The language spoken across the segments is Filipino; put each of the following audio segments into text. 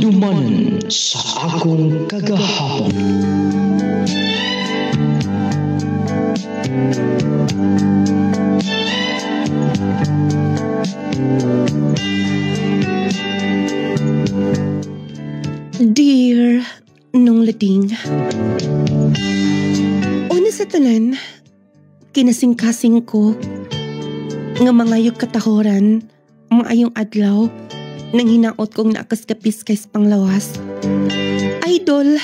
Hindumanan sa akong kagahapon. Dear Nung Lading, una sa tanan, kinasing-kasing ko nga mangayog katahoran, maayong adlaw, nang hinaot kong nakaskapis kay panglawas. Idol,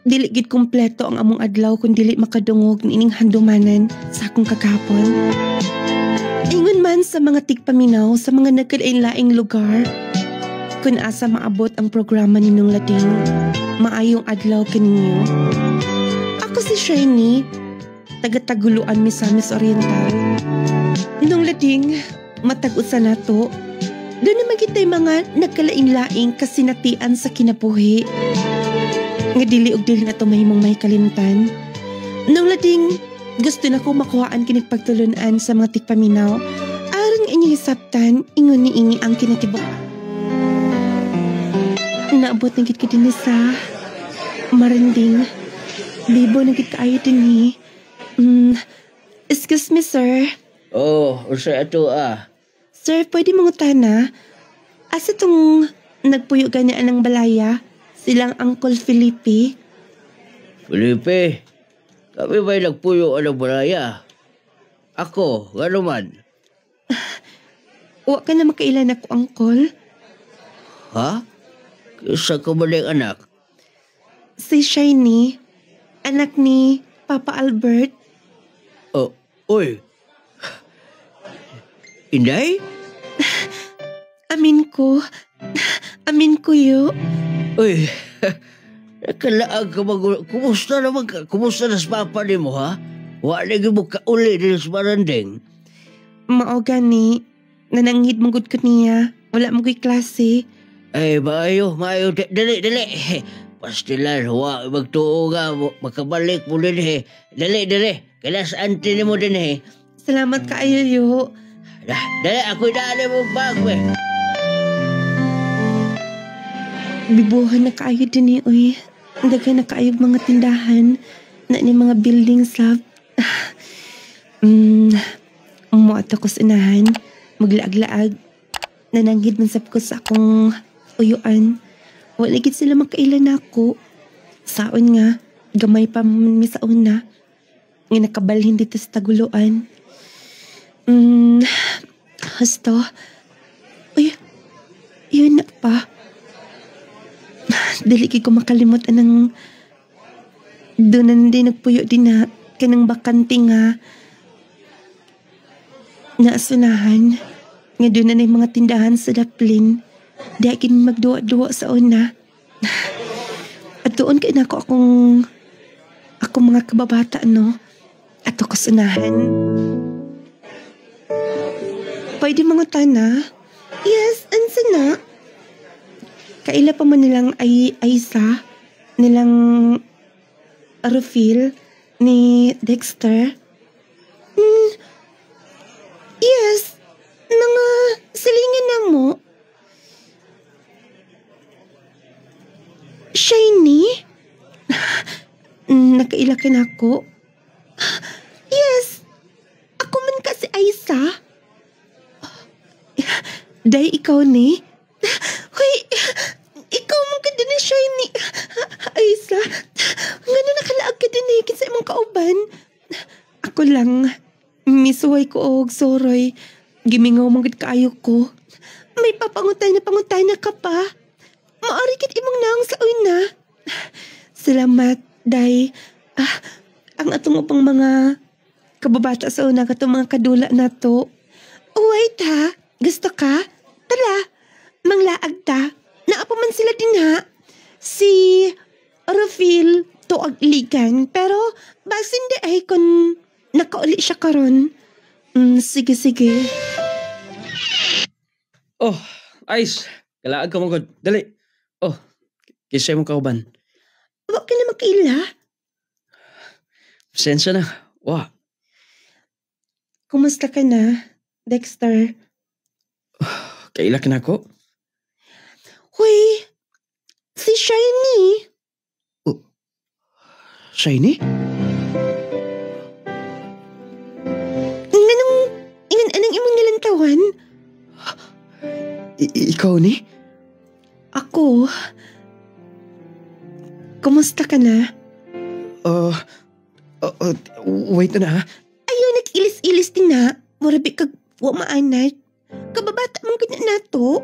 dili gid kompleto ang among adlaw kung dili makadungog nining handumanan sa akong kakapon. Ingon man sa mga tigpaminaw sa mga nagkalain-laing lugar, kung asa maabot ang programa ni Nung Lading, maayong adlaw kaninyo. Ako si Shiny, taga-Taguluan, Misamis Oriental. Nung Lading, matag-usa nato. Doon naman kita'y mga nagkalain-laing kasinatian sa kinabuhi. Nga dili og dili na ito mahimong may kalimtan. Nung Lading, gusto na ko makuhaan kinigpagtulunan sa mga tikpaminaw. Aron inyong hisaptan, ingon ni Ingi ang kinatibok. Naabot na gid ka din sa maranding. Bibo na gid kaayo din Excuse me, sir. Oh, usa ato Sir, pwede mangutana, asa tong nagpuyo ganyan ng balaya? Silang Uncle Felipe? Felipe, kami ba'y nagpuyo ang balaya? Ako, gano'n man. Huwag ka na makailan ako, Uncle. Ha? Isa ka maling anak? Si Shiny, anak ni Papa Albert. Oh, oy. Inday? Amin ko yo. Uy, nakalaag ka kumusta naman ka? Kumusta na sa papa ni mo, ha? Wala mo kauli din sa barandeng. Mao gani, nananghid mong good ko niya. Wala mo ko'y klase. Ay, maayo. Dali. Pastilan, magtuo nga, makabalik mo din, Dali. Kailas auntie ni mo din, Salamat kaayo yo. Dali, ako'y dali mo bag, Bibuhan na kaayo din uy. Dagay na kaayo mga tindahan na ni mga building slab. Umuot ako sa inahan. Maglaag-laag. Nananghid man sab ko sa akong uyuan. Wala gid sila makailan ako. Saon nga, gamay pa mi sa una. Nga nakabalhin dito sa Taguluan. Hasto. Uy, yun na pa. Dili ko makalimot anang doon din nagpuyo din na kanang bakante nga naasunahan. Nga doon na mga tindahan sa Daplin. Di akin magduwa-duwa sa una. At doon kay nako akong mga kababata, no? Ato kasunahan. Pwede mga tana? Yes, ansa na? Kaila pa man nilang Aisa, nilang Rufil, ni Dexter. Yes, mga silingan na mo. Shiny? Nakaila ka na ako? Yes, ako man kasi Aisa. Day, ikaw ni? Hoy, ikaw man ka din na Shiny. Aisa, nga na nakalaag ka din sa imong kauban. Ako lang, misuway ko og soroy. Gimingaw mong kaayo ko. May papangutay na ka pa. Maari kit imong naong sa una. Salamat, Day. Ang atong upang mga kababata sa una katong mga kadula na to. Wait ha, gusto ka? Tala, manglaag ta. Naapa man sila din ha. Si Rufil tuag ligan, pero basin di ay kung nakauli siya karon. Sige. Oh, Ice. Kalaag ka mo god. Dali. Oh, kisay mo kauban. Huwag ka na magkaila. Pasensya na. Wah. Kumusta ka na, Dexter? Kaila ka na ako? Huy, Shiny? Anong imong nilantawan? Ikaw ni? Ako? Kumusta ka na? Wait na. Ayaw, nag-ilis-ilis din na. Murabi kag wa maanay. Kababata mong ganyan na to.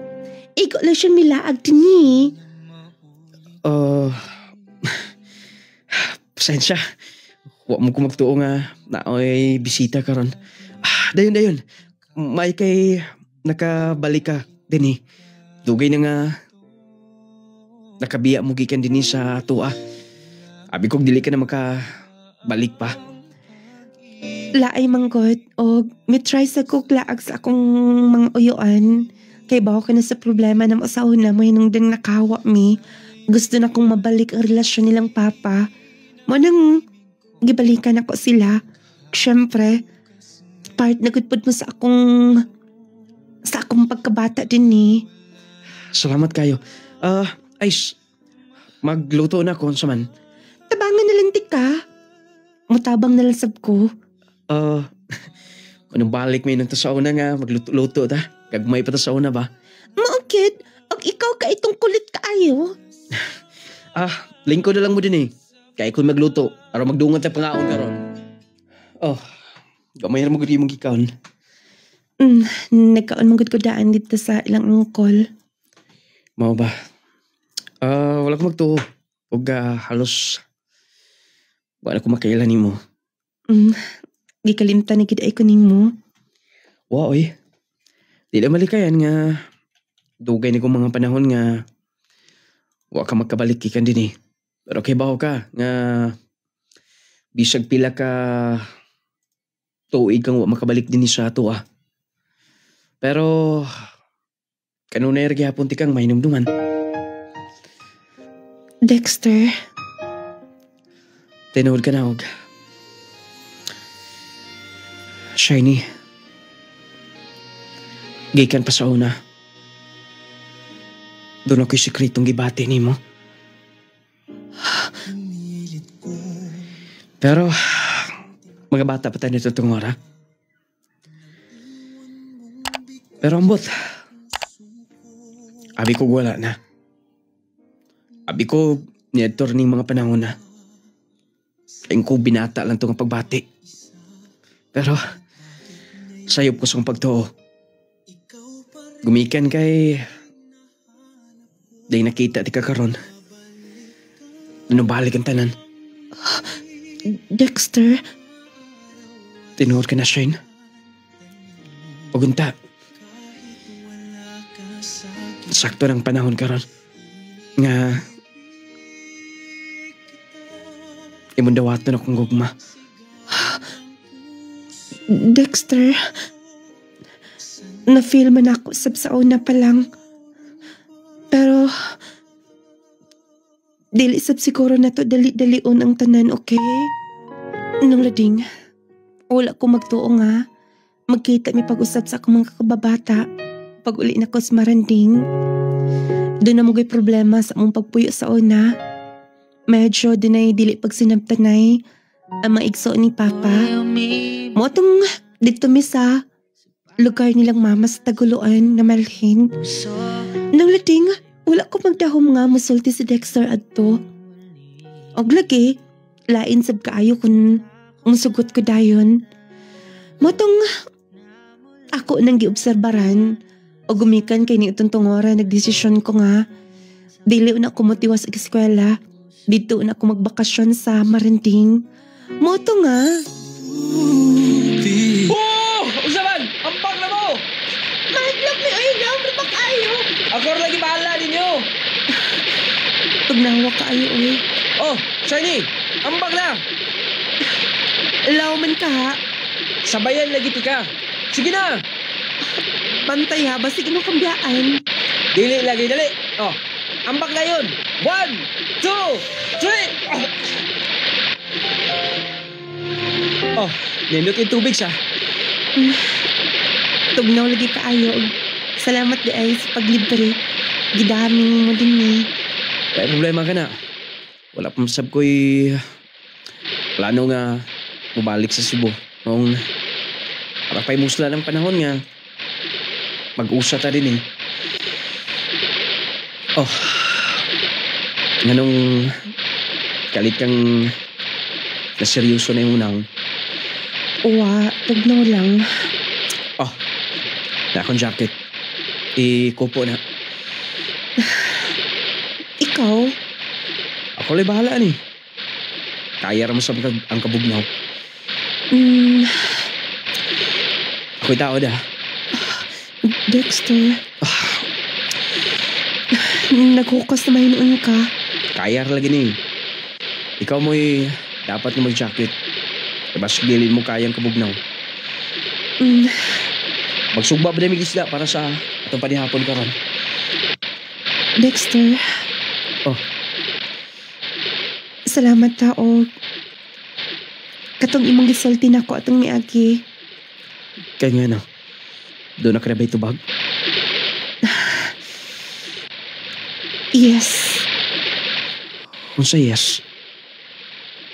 Ikaw lang siya milaag din ni. Pasensya. Wa mo ko magtuo nga naoy bisita karon. Dayon. May kay nakabalik ka din Dugay na nga nakabiya mo gikan din sa tuwa. Abi kog dili ka na makabalik pa. Laay manggod o may try sa kuklaag sa akong mga uyuan. Kay bawa ka na sa problema na masauna mo nung dang nakawa mi. Gusto na kong mabalik ang relasyon nilang papa. Mo nang gibalikan ako sila. Siyempre, part na gudpod mo sa akong pagkabata din ni. Salamat kayo. Ice, magluto na ako sa man. Tabangan na lang di ka. Mutabang na lang sab ko. Anong balik may nang tasauna nga, magluto-luto ta. Gagmay pa tasauna ba? Maugid, og ikaw ka itong kulit kaayo. Lingko na lang mo din Kaya kung magluto, araw magdungan tayo pangaon karon. Gamay na magod mong gikaon. Nagkaon mong ko daan dito sa ilang angkol. Mao ba? Wala ko magtuo. Huwag halos wala ko makailan ni mo. Gikalimtan na gid ay kuning mo. Wow, Di na malikayan nga dugay ni kong mga panahon nga wa ka magkabalik ikan din Pero kay baho ka nga bisag pila ka tuig kang wa makabalik din sa ato Pero kanunay ra gyapon ti kang mainumduman. Dexter. Tinuod ka na og. Shiny. Gikan pa sa una. Doon ako'y sikretong gibati ni mo. Pero, mga bata pa tayo nito itong ora. Pero ambot, abi ko wala na. Abi ko niadtor ning mga panahon na. Kayong ko binata lang itong pagbati. Pero, sayop ko sa pagtuo. Gumikan kay day nakita ti kakaron. Nanubalik ang tanan. Dexter. Tinuod ka na, Shane. Pagunta. Sakto ng panahon karon nga imundawatan akong gugma. Dexter. Na-feel man ako sa una pa lang. Pero dili sab siguro na to dali-dalion ang tanan, okay? Nung lading, wala ko magtuo nga. Magkita mi pag-usap sa akong mga kababata. Pag uli na ko sa Maranding. Doon na mo'y problema sa among pagpuyo sa una. Medyo dinay dili pag sinabtanay ang mga igso ni Papa. Mo tong dito mi sa lugar nilang mama sa Taguluan na malhin. Nang lading, wala ko magdahom nga musulti si Dexter adto. Og lagi, lain sab kaayo kung musugot ko dayon. Motong ako nang giobserbaran o gumikan kay ni itong tungora nagdesisyon ko nga dili na ako motiwas sa eskwela. Dito na ako magbakasyon sa Maranding. Moto nga. Usaban! Ambak na mo! Mahadlok ni Oilaw, ba kayo? Ako lagi bahala ninyo! Pag nawa kayo, oy. Shiny! Ambak na! Law man ka ha. Sabayan lagi ti ka. Sige na! Bantay ha, basig anong kambyaan. Dili lagi, dali! Ambak na yun! 1, 2, 3! Nindot yung tubig siya. Tugnaw lagi kaayo. Salamat di ay sa paglibre. Gidaming mo din ni. Kaya problema ka na. Wala pang sab ko'y plano nga bumalik sa Cebu. Nung parapay musla ng panahon nga mag-usa ta din eh. Oh, nganong kalit kang naseryoso na yung unang. Wa, tugnaw lang. Oh, na akong jacket. Ikupo na. Ikaw? Ako lang bahala ni. Kaya raman sa ang kabugnaw. Ako'y tao da. Dexter. Naghukas na mahinuon ka. Kaya lagi ni. Ikaw mo'y dapat na mag-jacket. Bas gilid mo kayang kabugnaw. Magsugba ba na may isda para sa atong panihapon karon? Dexter. Oh. Salamat tao. Katong imong gisulti na ko atong miagi. Kaya nga no. Doon na ka na ba itubag? Yes. Unsa yes?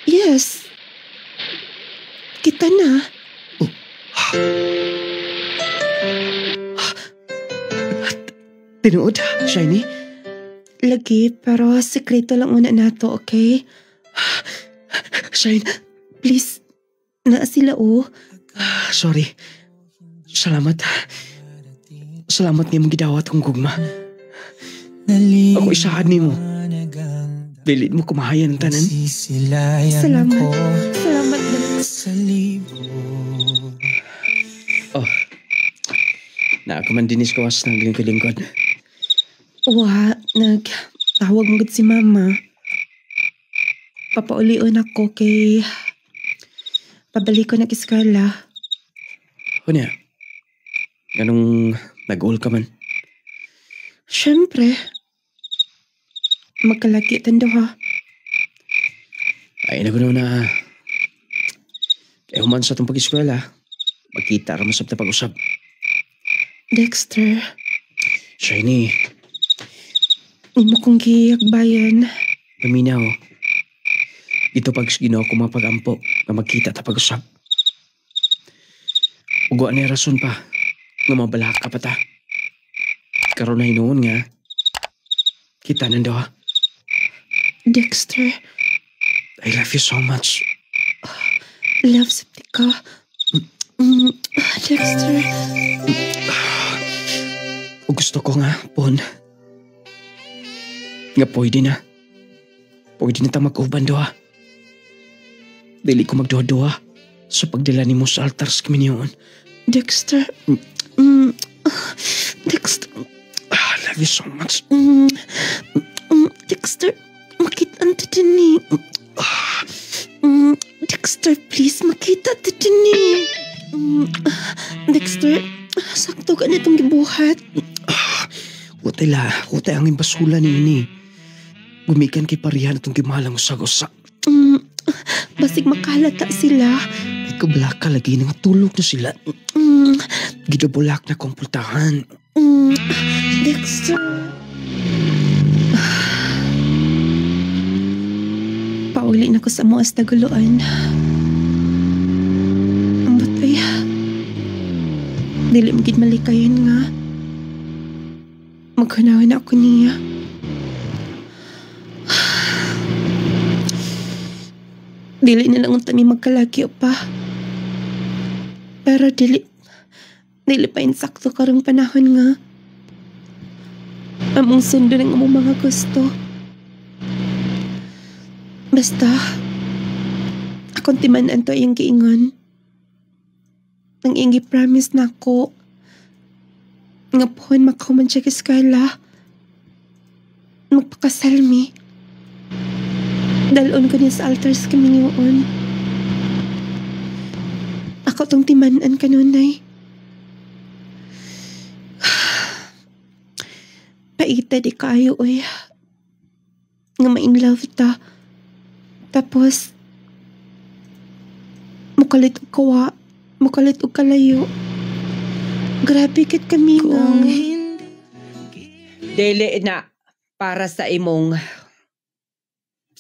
Yes. Kita na. Tinuod, Shiny? Lagi, pero sekreto lang una nato, okay? Shine, Please, naa sila oh. sorry. Salamat. Salamat nga mong gidawat kong gugma. Ako isahan ni mo. Dilit mo kumahayan ng tanan. Salamat. Salamat na. Oh. Naakaman dinis ko was ng lingkod-lingkod. Wa, nagtawag mo gud si mama. Papaulion ako kay pabalik ko na eskwela. O niya? Ganong nag-uol ka man? Siyempre. Magkalaki tando ha. Ay, nagunaw na. Kaya human sa itong pag-eskwela, magkita ra masab na pag-usap. Dexter, Shiny, imo kong giyagbayan. paminaw. Ito pag ginawa ko mapag-ampo na magkita ta pag-usap. Ugwa na rason pa nga mabalak ka pa ta. Karoon na hinoon nga. Kita nando ha. Dexter, I love you so much. love sapti ka. Dexter, O gusto ko nga, Pon. Nga pwede na. Pwede na ta mag-uban doha. Dili ko magdoha-doha sa pagdala ni mo sa altars kami niyon. Dexter, Dexter, I love you so much. Dexter, makita din ni. Dexter, please, makita din ni. Dexter, sakto ka na itong gibuhat. Hutay ang imbasula ni ini. Gumikan kay parihan itong gimalang usag-usa. Basig makalata sila. Ay kablaka lagi nga tulog na sila. Gidabulak na kong pultahan. Dexter. Pauli na ko sa muas na guluan. Ang batay. Dili mo gid malikayan nga. Maghunawan ako niya. Dili na lang kami magkalaki pa. Pero dili pa insakto karong panahon nga. Among sundo ng among mga gusto. Basta, akong timanan to yung giingon. Nang ingi promise na ako nga pohon makahuman siya kiskala. Magpakasal mi. Dalon ko niya sa altars kami niyoon. Ako tong timanan kanunay. Paita di kayo oy. Nga ma-in love ta. Tapos, mukalit og kawa, mukalit og kalayo. Grabe kit kami nga. Dili na para sa imong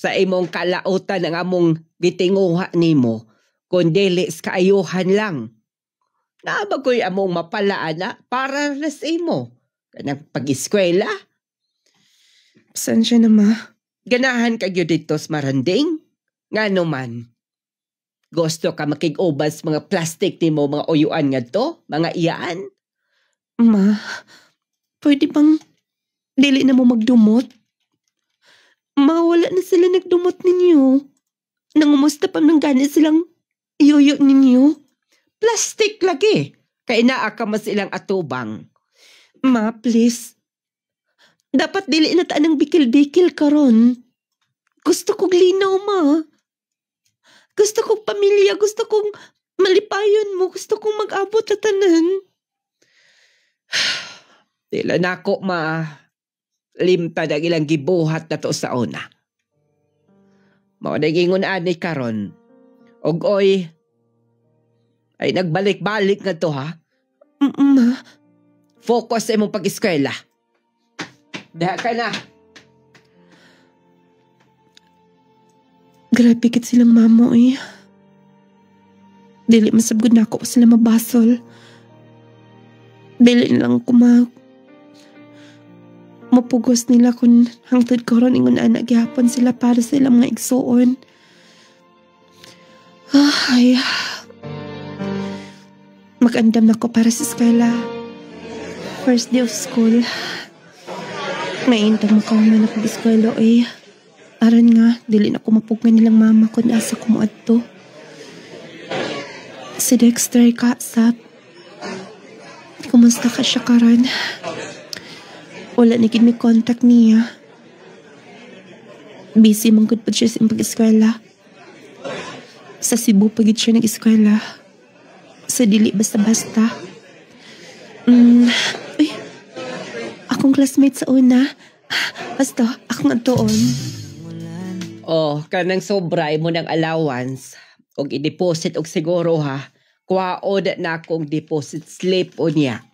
sa imong kalautan ang among gitinguha nimo, kundi sa kaayuhan lang. Naabagoy among mapalaan na para na sa imo. Kanang pag-eskwela. Pasensya na, ma. Ganahan kagyo dito sa maranding? Nga naman. Gusto ka makig-ubas mga plastic nimo, mga uyuan nga to? Mga iyaan? Ma, pwede bang dili na mo magdumot? Mawala na sila nagdumot ninyo. Nangumusta pa nang gani silang iyuyo ninyo. Plastic lagi. Kaya naa ka mas ilang atubang. Ma, please. Dapat dili na taan ng bikil-bikil karon. Gusto kong linaw, ma. Gusto kong pamilya. Gusto kong malipayon mo. Gusto kong mag-abot na tanan. Dila na ako, ma. Limtad ang ilang gibuhat na to sa una. Mao nagingon ani karon. Og oy, ay nagbalik-balik nga to, ha? Ma. Focus sa imong pag-eskwela. Diha ka na. Grabe kit silang mamo eh. Dili masabgod na ako sila mabasol. Dili lang ko mapugos nila kung hangtod ko ron ingon anak gihapon sila para sa ilang mga igsuon. Ay. Mag-andam na ko para sa eskwela. First day of school. Maintang mo na pag-eskwela eh. Aran nga, dili na ko mapugan nilang mama kung nasa kumuad to. Si Dexter kaasap. Kumusta ka siya karon? Wala na gid may contact niya. Busy mong good pa siya sa pag-eskwela. Sa Cebu pagid siya nag-eskwela. Sa dili basta-basta. Uy, akong classmate sa una. Basta, akong atuon. Oh, kanang sobra mo ng allowance. Og i-deposit og siguro ha. Kuhaod na akong deposit slip o niya.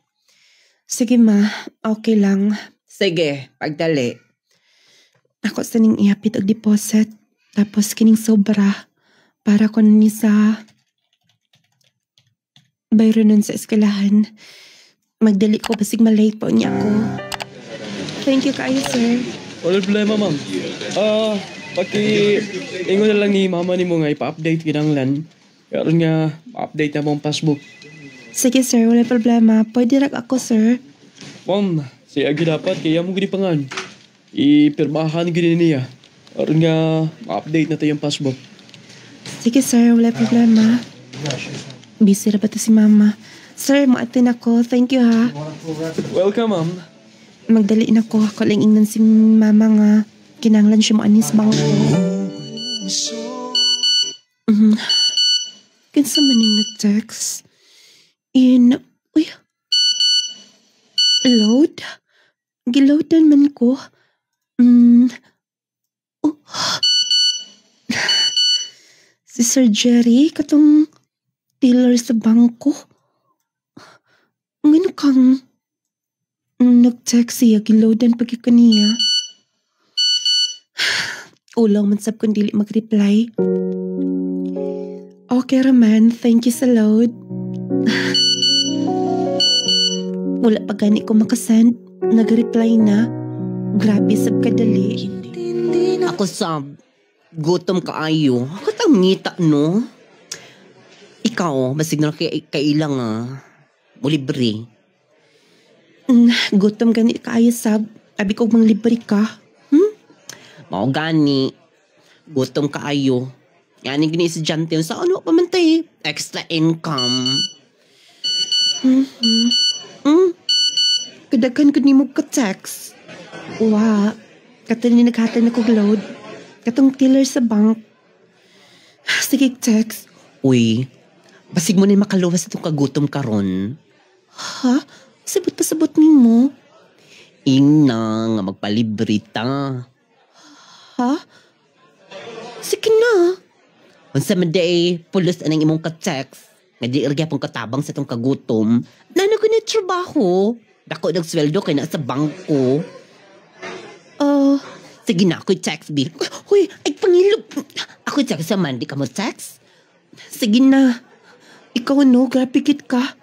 Sige ma, okay lang. Sige, pagdali. Ako sa ning ihapit og deposit. Tapos kining sobra. Para ko ni sa bayro nun sa eskwelahan. Magdali ko basig malate po niya ako. Thank you kayo, sir. Wala problema, ma'am. Ingon na lang ni mama ni mo nga ipa-update kinanglan. Karon nga, pa-update na mong passbook. Sige, sir. Wala problema. Pwede rak ako, sir. Ma'am, siya agi dapat kaya mo gini pangan. Ipirmahan gini niya. Karon nga, ma-update na tayong passbook. Sige, sir. Wala problema. Busy na ba ito si mama? Sir, maatin ako. Thank you, ha. Welcome, ma'am. Magdali na ko. Ako lang ingnan si mama nga. Kinanglan siya mo anis bangko. Kinsa man yung nag-text? Uy. Load? Giloadan man ko. Oh. Si Sir Jerry, katong teller sa bangko. Ngano kang nag-text siya, giloadan pag kaniya. Ulaw man sab kung dili mag-reply. Okay raman, thank you sa load. Wala pa gani ko makasend. Nag-reply na. Grabe sab kadali. Ako sab, gutom kaayo. Katang ngita no? Ikaw, basig na kailang mo libre. Gutom gani kaayo sab. Abi ko mang libre ka. Mao gani. Gutom kaayo. Yan yung gini-estudyante yun. Sa ano pa man tayo? Extra income. Kadagan ko ni mo ka-text. Wa. Katong ni naghatan na kong load. Katong teller sa bank. Sige, text. Uy, basig mo na makaluwas itong kagutom karon. Ha? Sabot pa sabot ni mo? Ina nga magpalibre ta. Ha? Sige na. Unsa man day pulos anang imong ka-text. Nga di irga pong katabang sa itong kagutom. Nano ko na trabaho. Dako nagsweldo kay na sa bangko. Sige na, ako'y text, B. Huy, ay pangilog. Ako text sa man, di ka mo text? Sige na. Ikaw no, grabe gid ka.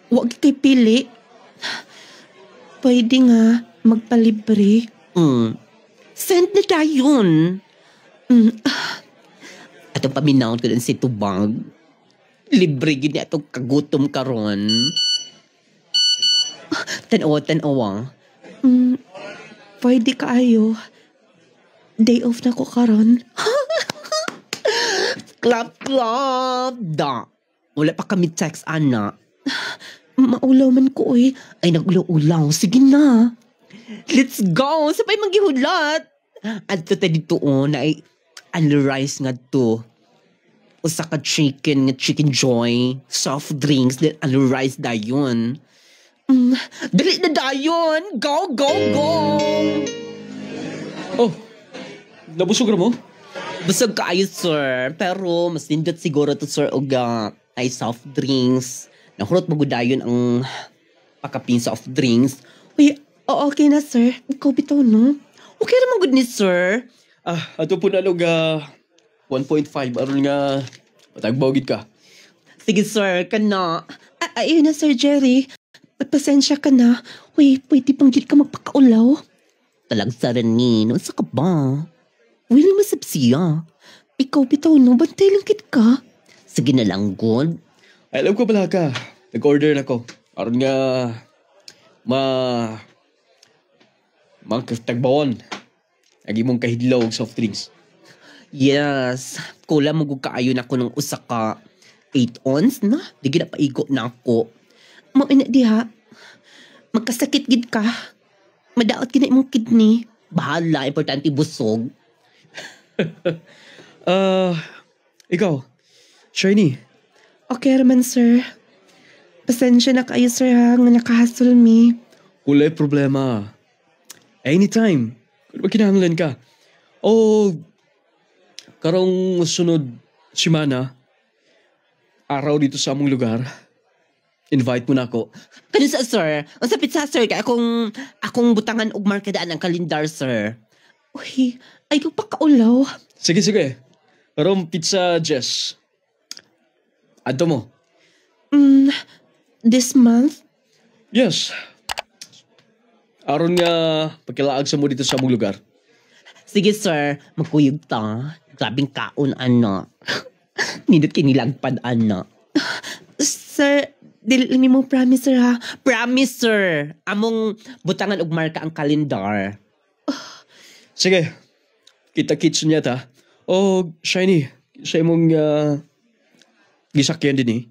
Huwag kay pili. Pwede nga magpalibre. Send na dayon. Atong paminawon ko din si Tubang. Libre gini atong kagutom karon. Tanawa. Pwede kaayo. Day off na ko karon. Clap. Da. Wala pa kami text, Ana. Maulaw man ko eh. Ay, nag-ulaw. Sige na. Let's go. Sabay maghihulat. At ito tayo dito na ay rice nga to. Usa ka chicken joy. Soft drinks. Then rice dayon. Dali na dayon. Go. Oh, nabusog na mo? Busog kaayo, sir. Pero mas nindot siguro to, sir, og ay soft drinks. Nahurot magudayon ang pakapin soft drinks. Uy, okay na, sir. Ikaw bitaw, no? Okay naman good ni, sir. Ato po na 1.5. Aron nga, matagbawgid ka. Sige, sir, ka na. Ayun na, Sir Jerry. Pasensya ka na. Uy, pwede pang gil ka magpakaulaw. Talagsaran ni, no? Sa ka ba? Willing masabsiya. Ikaw bitaw, no? Bantay lang kit ka. Sige na lang, God. Ay, alam ko pala ka. Nag-order na ko. Aron nga, tagbawan. Lagi mong kahidlaw og soft drinks. Yes. Kula mo kaayo na ko ng usa ka 8 ons na. Di gina paigo na ako. Mauna diha. Magkasakit gid ka. Madaot gina imong kidney. Bahala, importante busog. Ikaw, Shiny. Okay raman, sir. Pasensya na kayo, sir, ha, nga nakahasol mi. Wala problema. Anytime. Kung ba kinahanglan ka. O, karong sunod simana, araw dito sa among lugar, invite mo na ako. Kano sa, sir? Ang sapit sa, sir, kaya akong butangan og markadaan ng kalendar, sir. Uy, ay ko pa kaulaw. Sige. Karong pizza, Jess. Adto mo? This month? Yes. Aron nga pagkilaag sa mo dito sa among lugar. Sige, sir. Magkuyog ta. Grabing kaon, ano. Nindot kinilagpad, ano. Sir, dili mo promise, sir, ha? Promise, sir. Among butangan og marka ang kalendar. Sige. Kita-kits niya ta. O, Shiny, sa imong gisakyan din eh.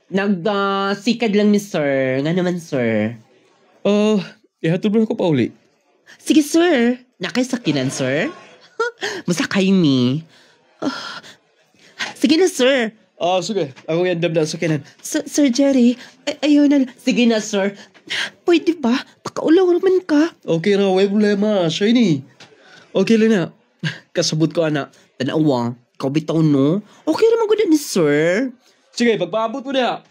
Nagsikad lang ni sir. Nga naman, sir. Ihatod mo na ko pa uli. Sige, sir. Nakaisakinan, sir? Masakay ni. Sige na, sir. Sige. Ako yan damdam sa kinan. Sir Jerry, ayaw na. Sige na, sir. Pwede ba? Pakaulaw naman ka. Okay na, way problema. Shiny. Okay lang na. Kasabot ko, anak. Tanawa, ikaw bitaw, no? Okay naman ko ni sir. Sige, pagpaabot mo na.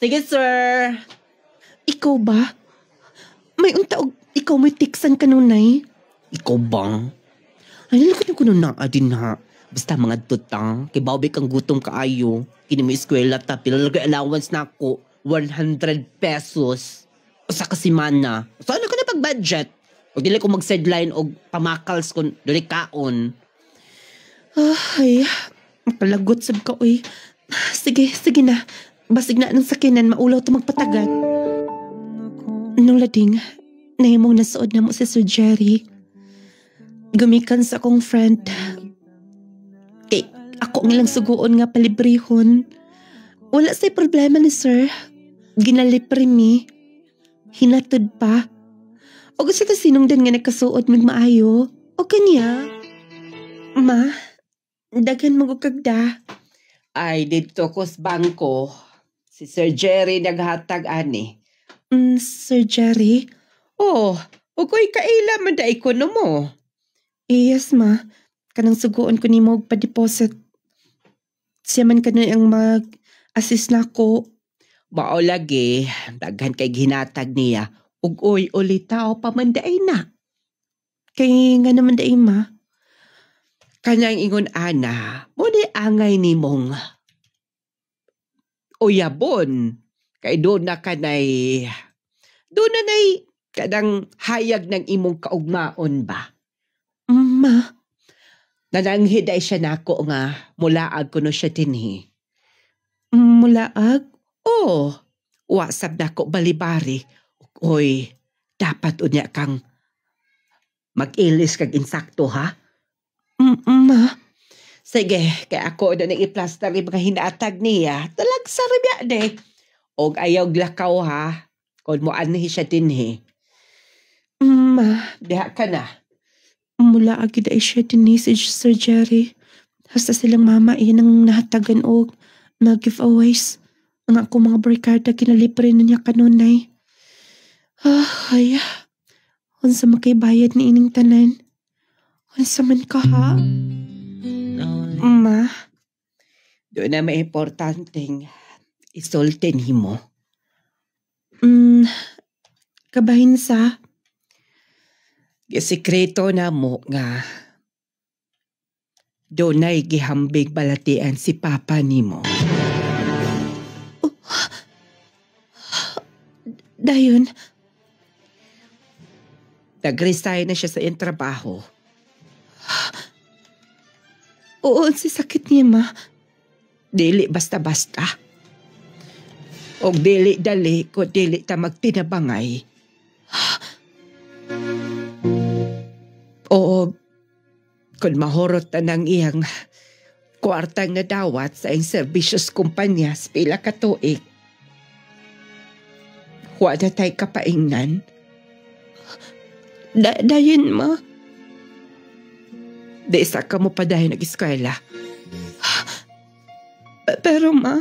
Sige, sir. Ikaw ba? May untaog, ikaw may tiksan ka nunay? Ikaw ba? Ay, nalakot ko nun na, adin ha. Basta mga tutang, kay bawbi kang gutom kaayo. Kini mo eskwela ta, pilalagay allowance na ako, 100 pesos. O sa kasimana. So ano ka na pag-budget? O dili ko mag-sideline o pamakals kung dili kaon. Ay, mapalagot sab ka, uy. Sige na. Basig na ng sakinan, maulaw to magpatagat. Nung lading, nahimong nasuod na mo si Sir Jerry. Gumikan sa akong friend. Kay ako nilang suguon nga palibrihon. Wala sa'y problema ni sir. Ginalipre mi. Hinatod pa. O gusto ta sinungdan nga nagkasuod mig maayo. O kanya. Ma, daghan magugagda. Ay, dito ko sa bangko. Si Sir Jerry naghatag ani. Sir Jerry? Oh, ukoy kaila man da ikono mo. Yes, ma. Kanang suguon ko ni mo pa-deposit. Siya man ka ang mag-assist na ko. Bao lagi, daghan kay ginatag niya. Ugoy ulit tao pamanday na. Kay nga naman day, ma. Kanyang ingon ana, muli angay ni mong uyabon. Kay doon na kanay kadang hayag ng imong kaugmaon ba? Ma, nananghiday siya nako nga mulaag ko no siya tinhi. Mulaag? Oo. Wasab nako balibari. Oy, dapat unya kang mag-ilis kag insakto ha? Ma, sige, kay ako na nag-i-plaster yung mga hinatag niya. Talag saribya de. Og ayaw glakaw ha. Kung mo anhi siya dinhi. Ma, diha ka na. Mula agad ay siya dinhi si Sir Jerry. Hasta silang mama ang nahatagan og mga giveaways. Ang ako mga barkada kinalipre na niya kanunay. Ay. Unsa makaibayad ni ining tanan? Unsa man ka ha? Ma, doon na may importanteng isultin himo. Kabahin sa gisikreto na mo nga doon na'y gihambig balatian si Papa nimo. Dayon, nag-resign na siya sa iyang trabaho. Oo, si sakit niya, ma. Dili basta-basta. O dili dali ko dili ta magtinabangay. O kung mahorot na ng iyang kwartang nadawat sa iyang serbisyos kumpanyas pila ka tuig. Wa na tayo kapaingnan. Dayon, ma. Di isa ka mo pa dahil nag-eskwela. Pero, ma,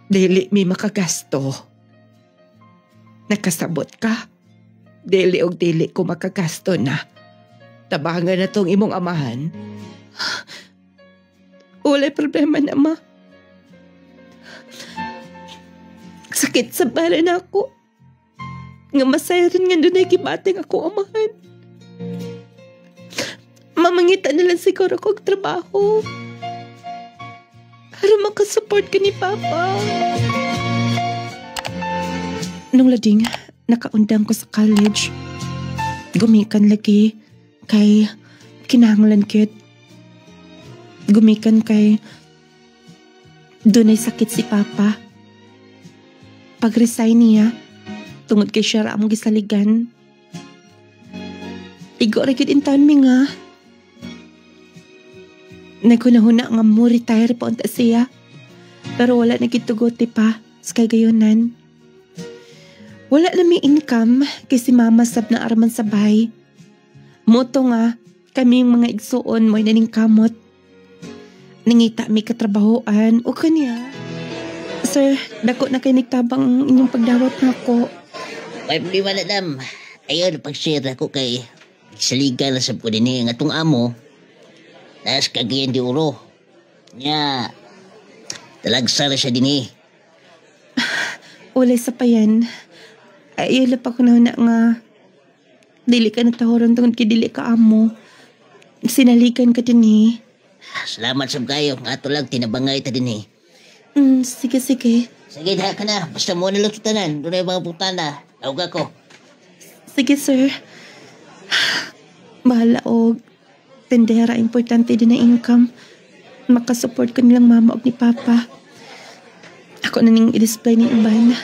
dili mi makagasto. Nakasabot ka. Dili og dili ko makagasto na. Tabangan na tong imong amahan. Walay problema na, ma. Sakit sa balan ako. Nga masaya rin nga doon ay kibating ako amahan. Mamangita na lang siguro kong trabaho. Para makasupport ka ni Papa. Nung lading, nakaundang ko sa college. Gumikan lagi kay kinahanglan kit. Gumikan kay doon ay sakit si Papa. Pag-resign niya, tungod kay siya among gisaligan. Igo rin in taon mi nga. Nagkunahuna nga mo retire pa unta siya. Pero wala na gitugote pa sa kagayonan. Wala na may income kay si mama sab na araman sa bahay. Moto nga, kami yung mga igsuon mo'y naning kamot. Nangita may katrabahoan o kanya. Sir, dako na kayo nagtabang inyong pagdawat na ako. Ay, problema na dam. Ayaw na pag-share ako kay saligan na sa po din nga itong amo. Nas kagayan di uro. Nya, talagsa na siya din Ulay sa payan. Ayaw pa ko na nga dili ka natahoran tungod kay dili ka amo. Sinaligan ka din Salamat sa kayo. Nga ito lang, tinabangay ta din Sige. Sige, diha ka na. Basta mo na lang tutanan. Doon ay mga putana. Tawag ako. Sige, sir. Bahala og tendera, importante din na income. Makasupport ko nilang mama og ni Papa. Ako na ning i-display ni Iban.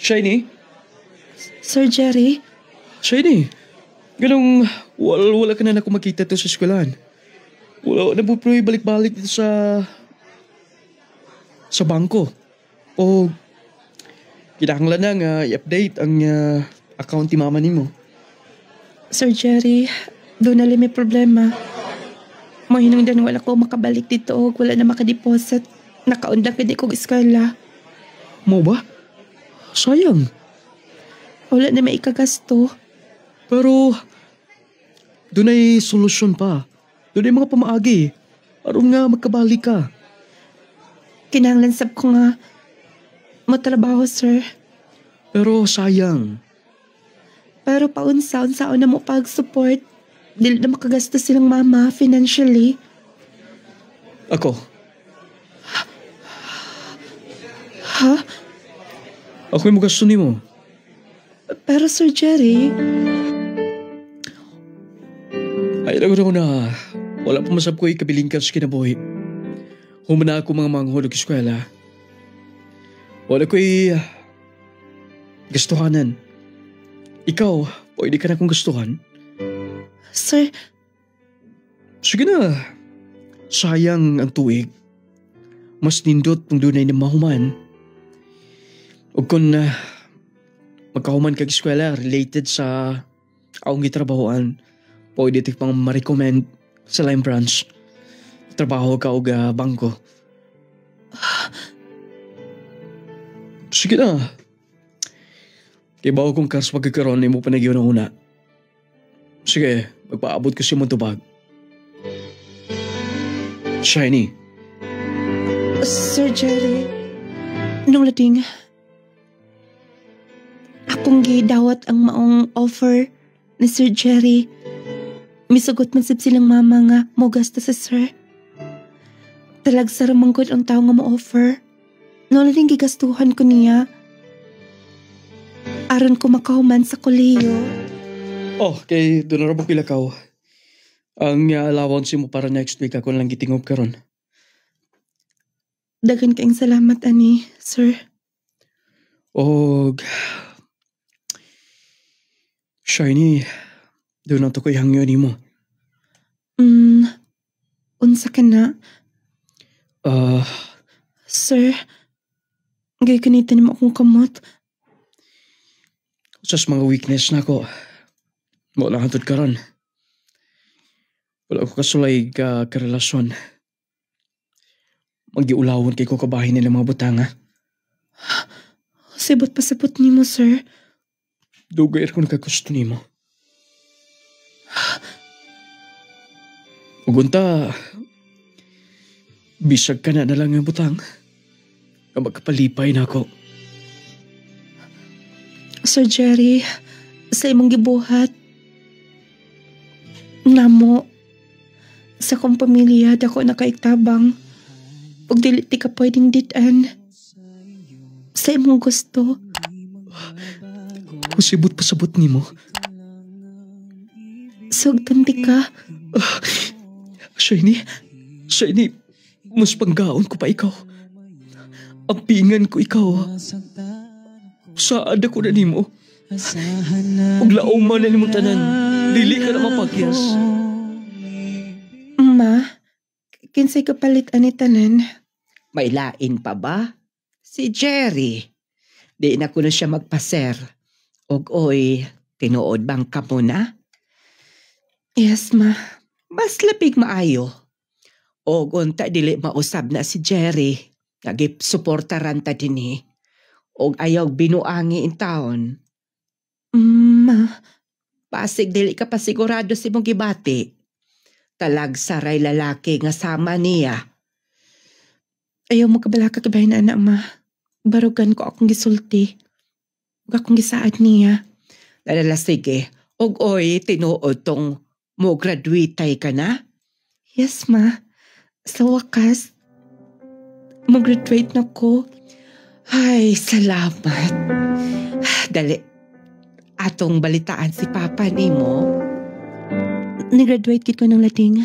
Shiny? Sir Jerry? Shiny? Ganong wala ka na makita to sa eskwelahan. Wala na po balik-balik dito sa bangko. O kinahanglan na nga i-update ang account ni mama nimo. Sir Jerry, doon na may problema. Mahinungdan wala ko makabalik dito o wala na makadeposit. Nakaundang ka di kong eskwela. Mo ba? Sayang. Wala na may ikagasto. Pero doon ay solusyon pa. Doon ay mga pamaagi. Aron nga magkabalik ka. Kinahanglan sab ko nga matrabaho, sir. Pero sayang. Pero paunsa-unsaon na mo pag-support. Dili na makagastos silang mama financially. Ako, Ha? ako yung magasto nimo. Pero Sir Jerry, Ay, alam ko na wala pa masab ko ikabiling ka sa kinabuhi. Humana ako mga manghulog eskwela. Wala ko'y gustuhanan. Ikaw, pwede ka na kong gustuhan? Sir, Sige na. Sayang ang tuig. Mas nindot kung dunay na mahuman. O kung magkahuman kag eskwela related sa akong gitrabahoan, pwede ito pang ma-recommend sa Lime Branch. Trabaho ka o bangko. Sige na. Kaya ba kung kars pagkakaroon mo pa nagyo na una? Sige, magpaabot ko si Montubag. Shiny. Sir Jerry, nung lading, akong gidawat ang maong offer ni Sir Jerry. Misugot man sab silang mama nga mo gasta sa sir. Talag sa ramanggod ang tao nga mo offer. Nung lading gigastuhan ko niya. Aron ko makahuman sa kolehiyo. Oh, kay doon na rabog kilakaw. Ang allowance mo para next week ako lang gitingob karon. Dagan kaing salamat ani, sir. Og Shiny, doon na to ko ihangyo ni mo. Unsa ka na? Sir, gay kanitan mo akong kamot. Sa mga weakness na ko, mo lang hatod karon. Wala ko kasulay ka karelasyon. Magiulawon kay ko kabahin nila mga butanga. Sibot pa sabot ni mo, sir. Dugay ko nakagusto ni mo. Ugunta, bisag ka na lang ang butang. Na magkapalipay na ako. Sir Jerry, sa imong gibuhat, namo, sa kong pamilya, dako nakaiktabang, ug dili ti ka pwedeng ditan. Sa imong gusto. Kusibot pasabot ni mo. Sugdan ti ka. Shiny, mas panggaon ko pa ikaw. Ampingan ko ikaw. Saad ako na ni mo. Ug laong man na ni mong tanan. Dili ka na mapagyas. Ma, kinsay kapalit ani tanan? May lain pa ba? Si Jerry. Di na ko na siya magpaser. Og oy, tinuod bang ka mo na? Yes, ma. Mas lapig maayo. Og unta dili mausab na si Jerry. Nagip suportaran ta dinhi. Og ayaw binuangi in taon. Ma, Pasig dili ka pa sigurado si mong gibati. Talag saray lalaki nga sama niya. ayaw mo kabalaka kabahin na anak, ma. Barugan ko akong gisulti. Ug akong gisaad niya. Dalala sige. Og oy, tinuod tong mo graduate ka na? Yes, ma. Sa wakas, mag-graduate na ko. Ay, salamat. Dali, atong balitaan si Papa nimo. Nag-graduate kit ko ng lating.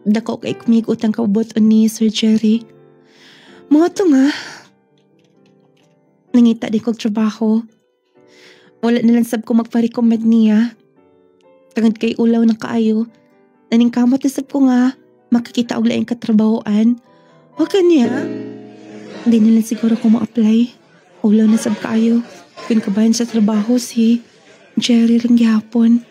Dako kay kumigot ang kaubot ni Sir Jerry. Mga to nga. Nangita din kong trabaho. Wala nalang sab ko magpa-recommend niya. Tangad kay ulaw ng kaayo. Naning kamot na sab ko nga makikita og laing katrabahoan. Huwag ka niya. Hindi nalang siguro ko ma-apply. Ulaw na sab kaayo. Kung kabayan sa trabaho si Jerry ring gihapon.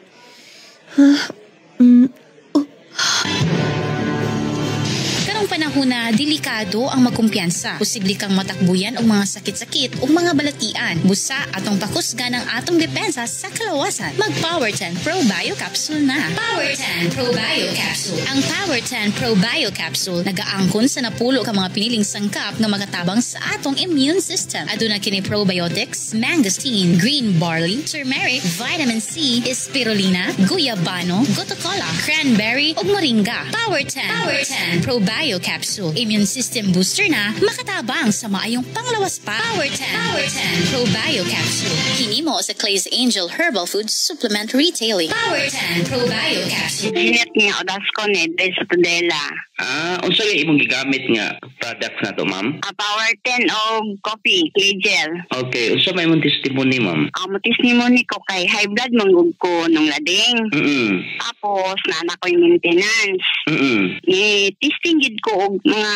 Karong panahon panahon na delikado ang magkumpiyansa. Posible kang matakbuyan og mga sakit-sakit o mga balatian. Busa atong pakusga ng atong depensa sa kalawasan. Mag Power 10 Pro Bio Capsule na. Power 10 Pro Bio Capsule. Ang Power 10 Pro Bio Capsule nagaangkon sa napulo ka mga piniling sangkap nga magatabang sa atong immune system. Aduna kini probiotics, mangosteen, green barley, turmeric, vitamin C, spirulina, guyabano, gotocola, cranberry ug moringa. Power 10 Pro Bio Capsule. Immune system booster na makatabang sa maayong panglawas pa. Power 10 Pro Bio Capsule. Kini mo sa Clay's Angel Herbal Food Supplement Retailing. Power 10 Pro Bio Capsule. Ginit nga odas ko ni sa Tudela. Unsa yung imong gigamit nga products na to, ma'am? Power 10 o coffee, clay gel. Okay, unsa may imong testimony, ma'am? Ang testimony ko kay high blood manggug ko nung lading. Tapos nana ko yung maintenance. Testing gid ko og mga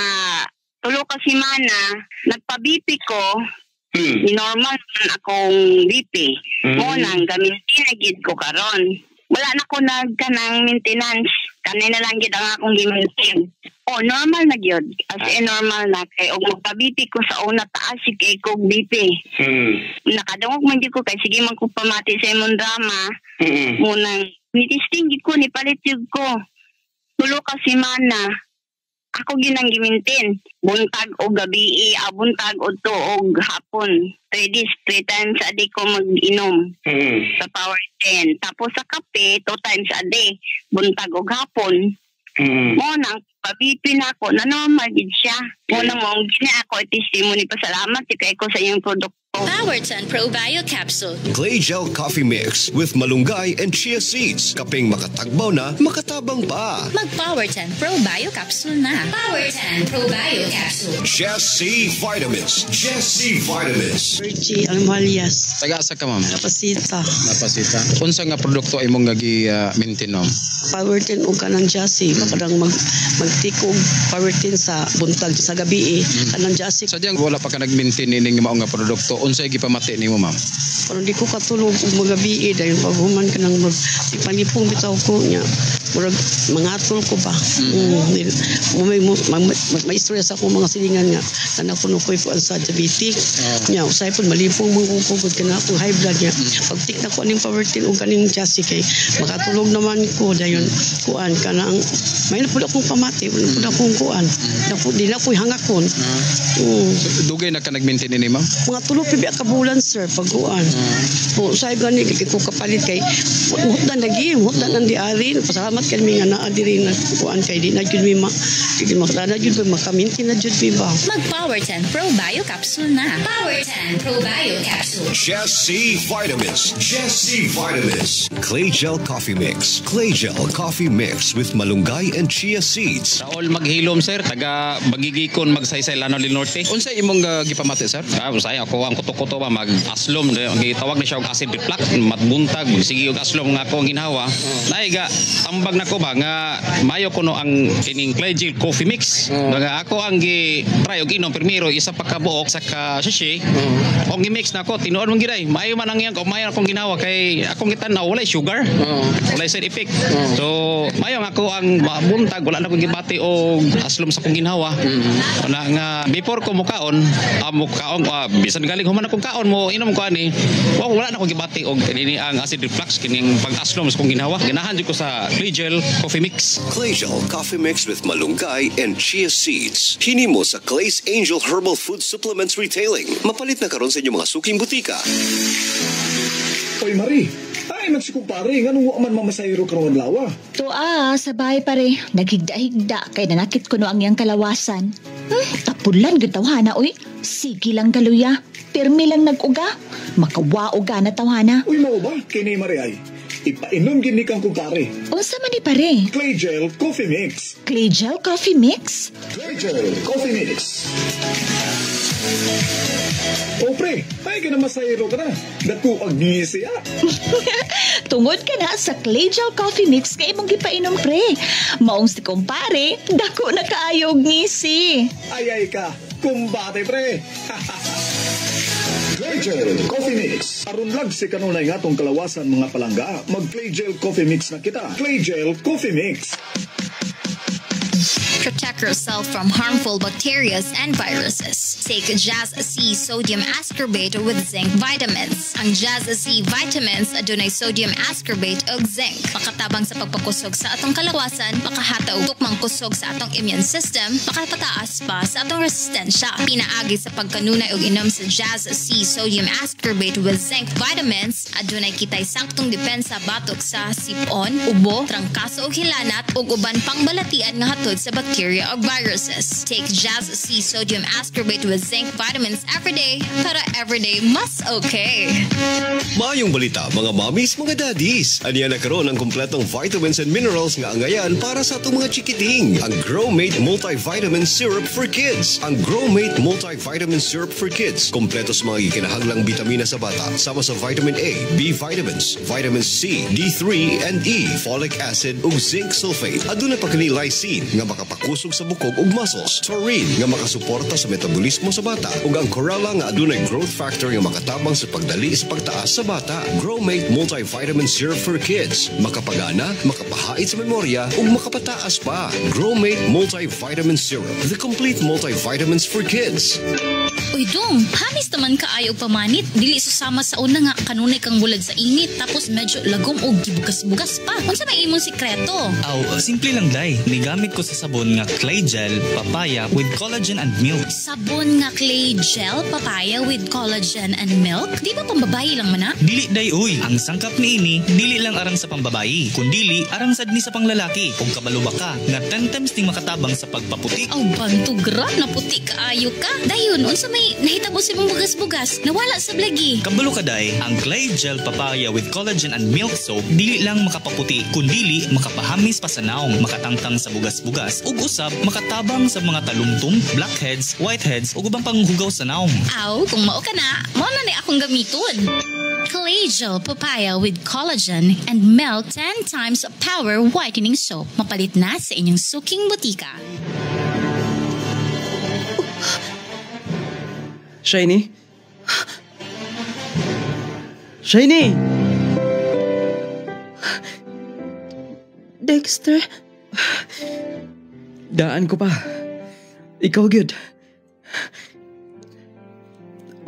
tulo ka semana, nagpa-BP ko. Ni normal man akong BP. Mo nang gamitin na gid ko karon. Wala na ko nagkanang maintenance. Kanina lang gid ang akong gi-maintain. Normal na gyud. As in normal na kay og magpa-BP ko sa una taas si kay kog BP. Nakadungog man gyud ko kay sige man ko pamati sa imong drama. Munang ni-testing gid ko ni palit gyud ko. Tulo ka semana. Ako ginang gimintin. Buntag o gabi, buntag o to o hapon. 3 days, 3 times a day ko mag-inom sa Power 10. Tapos sa kape, 2 times a day. Buntag o hapon. Mo nang pabipin ako, na normal gid siya. Mo nang mong gina ako, testimony pasalamat kay ko sa iyong produkto. Power 10 Pro Bio Capsule. Clay Gel Coffee Mix with malunggay and chia seeds. Kaping makatagbaw na, makatabang pa. Mag Power 10 Pro Bio Capsule na. Power 10 Pro Bio Capsule. Jesse Vitamins. Jesse Vitamins. Virgie Almalias. Taga-asa ka, ma'am? Napasita. Unsa nga produkto imong gi-maintain, ma'am? Power 10 o kanang Jesse. Makarang magtikog Power 10 sa buntag sa gabi kanang Jesse. Sadyang wala pa ka nag-maintain ining mao nga produkto. Unsay gipamati nimo, ma'am? Pero di ko katulog og magabi dahil paghuman ka nang ipanipong bitaw ko niya. Murag mangatol ko ba? May istorya sa akong mga silingan nga kana kuno ko'y sa diabetic. Nya usay pud malipong mangugugod kana akong high blood niya. Pagtik na ko aning Power 10 o kaning Jesse kay makatulog naman ko dayon kuan kana ang may pud akong pamati, pud akong kuan. Di na ko'y hangakon. Dugay na ka nag-maintain ni, ma'am? Mga tulo pibi ka bulan sir pagkuan. Usay gani ko kapalit kay hutdan lagi, hutdan ang diari. Pasalamat kami nga naa diri na kuan kay di na jud mi makadana jud makaminti na jud mi ba. Mag Power 10 Pro Bio Capsule na. Power 10 Pro Bio Capsule. Jesse Vitamins. Jesse Vitamins. Clay Gel Coffee Mix. Clay Gel Coffee Mix with malunggay and chia seeds. Raul Maghilom, sir, taga Bagigikon, Magsaysay, Lanao del Norte. Unsa imong gipamati, sir? Usay ako ang kuto-kuto ba mag-aslom, gitawag na siya og acid reflux, matbuntag, sige og aslom nga ako ang ginhawa. Naiga tambag na ko ba nga mayo kuno ang kining Clay Gel Coffee Mix. Nga ako ang gi-try og inom primero isa pa ka buok sa ka sachet. Og gi-mix na ko tinuod man giday. Maayo man ang iyang mayo akong ginawa kay akong gitan-aw walay sugar. Walay side effect. So mayo nga ako ang buntag wala na ko gibati og aslom sa akong ginhawa. Wala nga before ko mukaon, bisan galing human akong kaon mo inom ko ani. Wala na ko gibati og kini ang acid reflux kining pag-aslom sa akong ginhawa. Ganahan jud ko sa Clay Gel Coffee Mix. Clay Gel Coffee Mix with malunggay and chia seeds. Hini mo sa Clay's Angel Herbal Food Supplements Retailing. Mapalit na karon sa inyong mga suking butika. Oy Marie, ay nagsikumpare nga nung man mamasayro karon lawa. Sabay pare, naghigda-higda kay nanakit ko no ang iyang kalawasan. Tapulan gud tawhana oy. Sige lang galuya. Pirmi lang nag-uga. Makawaoga na tawhana. Uy mao ba kini Marie ay? Ipainom gini kang kumpare. Unsa man ni pare? Clay Gel Coffee Mix. Clay Gel Coffee Mix? Clay Gel Coffee Mix. O pre, ay ka na masayro ka na. Dako ang ngisi Tungod ka na sa Clay Gel Coffee Mix kay imong gipainom pre. Maong si kumpare, dako na kaayog ngisi. Ay ka, kumbate pre. Clay Gel Coffee Mix. Aron lag si kanunay nga tong kalawasan mga palangga, mag Clay Gel Coffee Mix na kita. Clay Gel Coffee Mix. Protect yourself from harmful bacteria and viruses. Take Jazz C Sodium Ascorbate with zinc vitamins. Ang Jazz C vitamins adunay sodium ascorbate ug zinc. Makatabang sa pagpakusog sa atong kalawasan, makahataw tukmang kusog sa atong immune system, makapataas pa sa atong resistensya. Pinaagi sa pagkanunay og inom sa Jazz C Sodium Ascorbate with zinc vitamins, adunay kitay saktong depensa batok sa sipon, ubo, trangkaso ug hilanat ug uban pang balatian nga hatod sa bacteria ug viruses. Take Jazz C Sodium Ascorbate with zinc vitamins every day para everyday mas okay. Maayong balita mga mommies, mga daddies. Aniya na karon ang kompletong vitamins and minerals nga angayan para sa atong mga chikiting. Ang Growmate Multivitamin Syrup for Kids. Ang Growmate Multivitamin Syrup for Kids. Kompleto sa mga gikinahanglang bitamina sa bata. Sama sa vitamin A, B vitamins, vitamin C, D3 and E, folic acid ug zinc sulfate. Aduna pa kini lysine nga makapakusog sa bukog ug muscles. Taurine nga makasuporta sa metabolismo sa bata. Ug ang chlorella nga adunay growth factor nga makatabang sa pagdali sa pagtaas sa bata. Growmate Multivitamin Syrup for Kids. Makapagana, makapahait sa memorya ug makapataas pa. Growmate Multivitamin Syrup. The complete multivitamins for kids. Uy dong, hanis naman kaayo pamanit. Dili susama sa una nga kanunay kang bulad sa init tapos medyo lagom o gibugas-bugas pa. Unsa may imong sikreto? Simple lang day. Nigamit ko sa sabon nga clay gel papaya with collagen and milk. Sabon nga clay gel papaya with collagen and milk? Di ba pambabayi lang man na? Dili day uy. Ang sangkap niini dili lang arang sa pambabayi, kundili arang sad ni sa panglalaki. Kung kabalo ba ka nga 10 times ting makatabang sa pagpaputi. Bantugra na puti kaayo ka. Dayon unsa may nahitabo sa imong bugas-bugas nawala sa blagi. Kabalo ka day, ang clay gel papaya with collagen and milk soap dili lang makapaputi, kundili makapahamis pa sa naong, makatangtang sa bugas-bugas ug usab makatabang sa mga talumtum, blackheads, whiteheads ug ubang panghugaw sa naong. Kung mao ka na, mao na ni akong gamiton. Clay gel papaya with collagen and milk 10 times power whitening soap. Mapalit na sa inyong suking butika. Shiny? Shiny! Dexter? Daan ko pa. Ikaw good.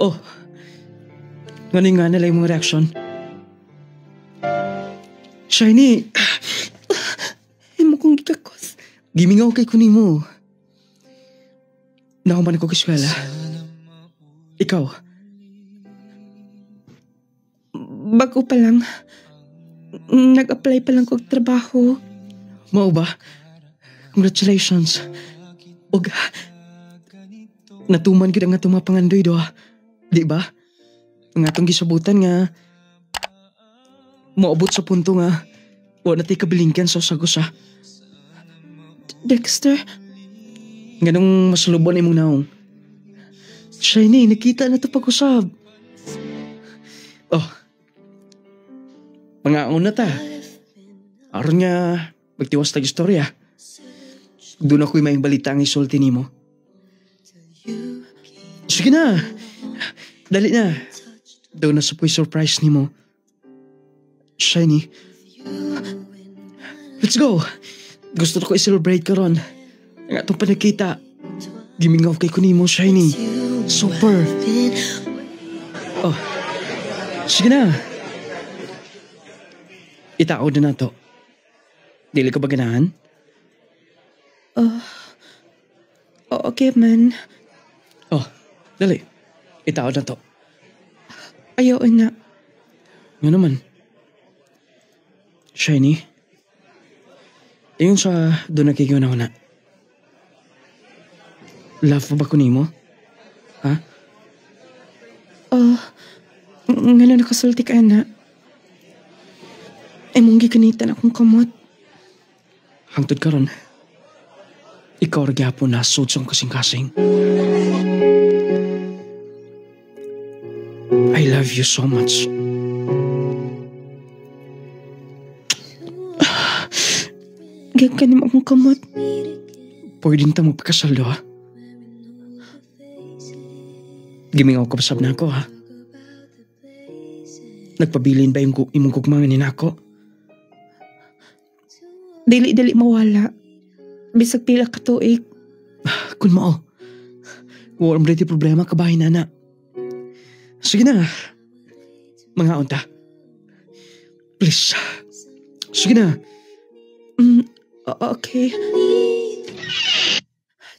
Oh. Ngayon nga nila yung mga reaksyon. Shiny! Imo kong gikakos. Gimingaw kay kunin mo. Nakuman ako kiskwela. Ikaw? Bago pa lang. Nag-apply pa lang kong trabaho. Mao ba? Congratulations. Og natuman gid ang atong mga pangandoy do. Di ba? Ang atong gisabutan nga maabot sa punto nga wala natin kabilingkan sa usagusa. Dexter? Ganong masalubon imong naong. Shiny, nakita na ito pag-usab. Oh. Mga una ta. Aron nga magtiwas tag istorya. Doon ako'y maing balita ang isulti nimo. Sige na. Dali na. Doon na sa po'y surprise nimo. Shiny. Let's go. Gusto ko i-celebrate karon. Ang atong panagkita. Gimingaw kay kunimo, Shiny. Super. Oh. Sige na. Itaod na to. Dili ka ba ganahan? Okay man. Oh, dali. Itaod na to. Ayaw na. Nga naman. Shiny. Yung sa doon nakikiunaw na. Love mo ba kunimo? Ha? Nga na nakasulti ka na. Mong gikanitan akong kamot. Hangtod karon. Ikaw rin gyapon nasod sa kasing-kasing. I love you so much. Gag ka naman akong kamot. Pwede nita magpakasal do, ha? Gimingaw ko pasab na ako, ha? Nagpabilin ba imong kugmangan ni nako? Dili-dili mawala. Bisag pila ka tuig. Kun mao. Walang brete problema kabahin na. Sige na. Mga unta. Please. Sige na. Okay.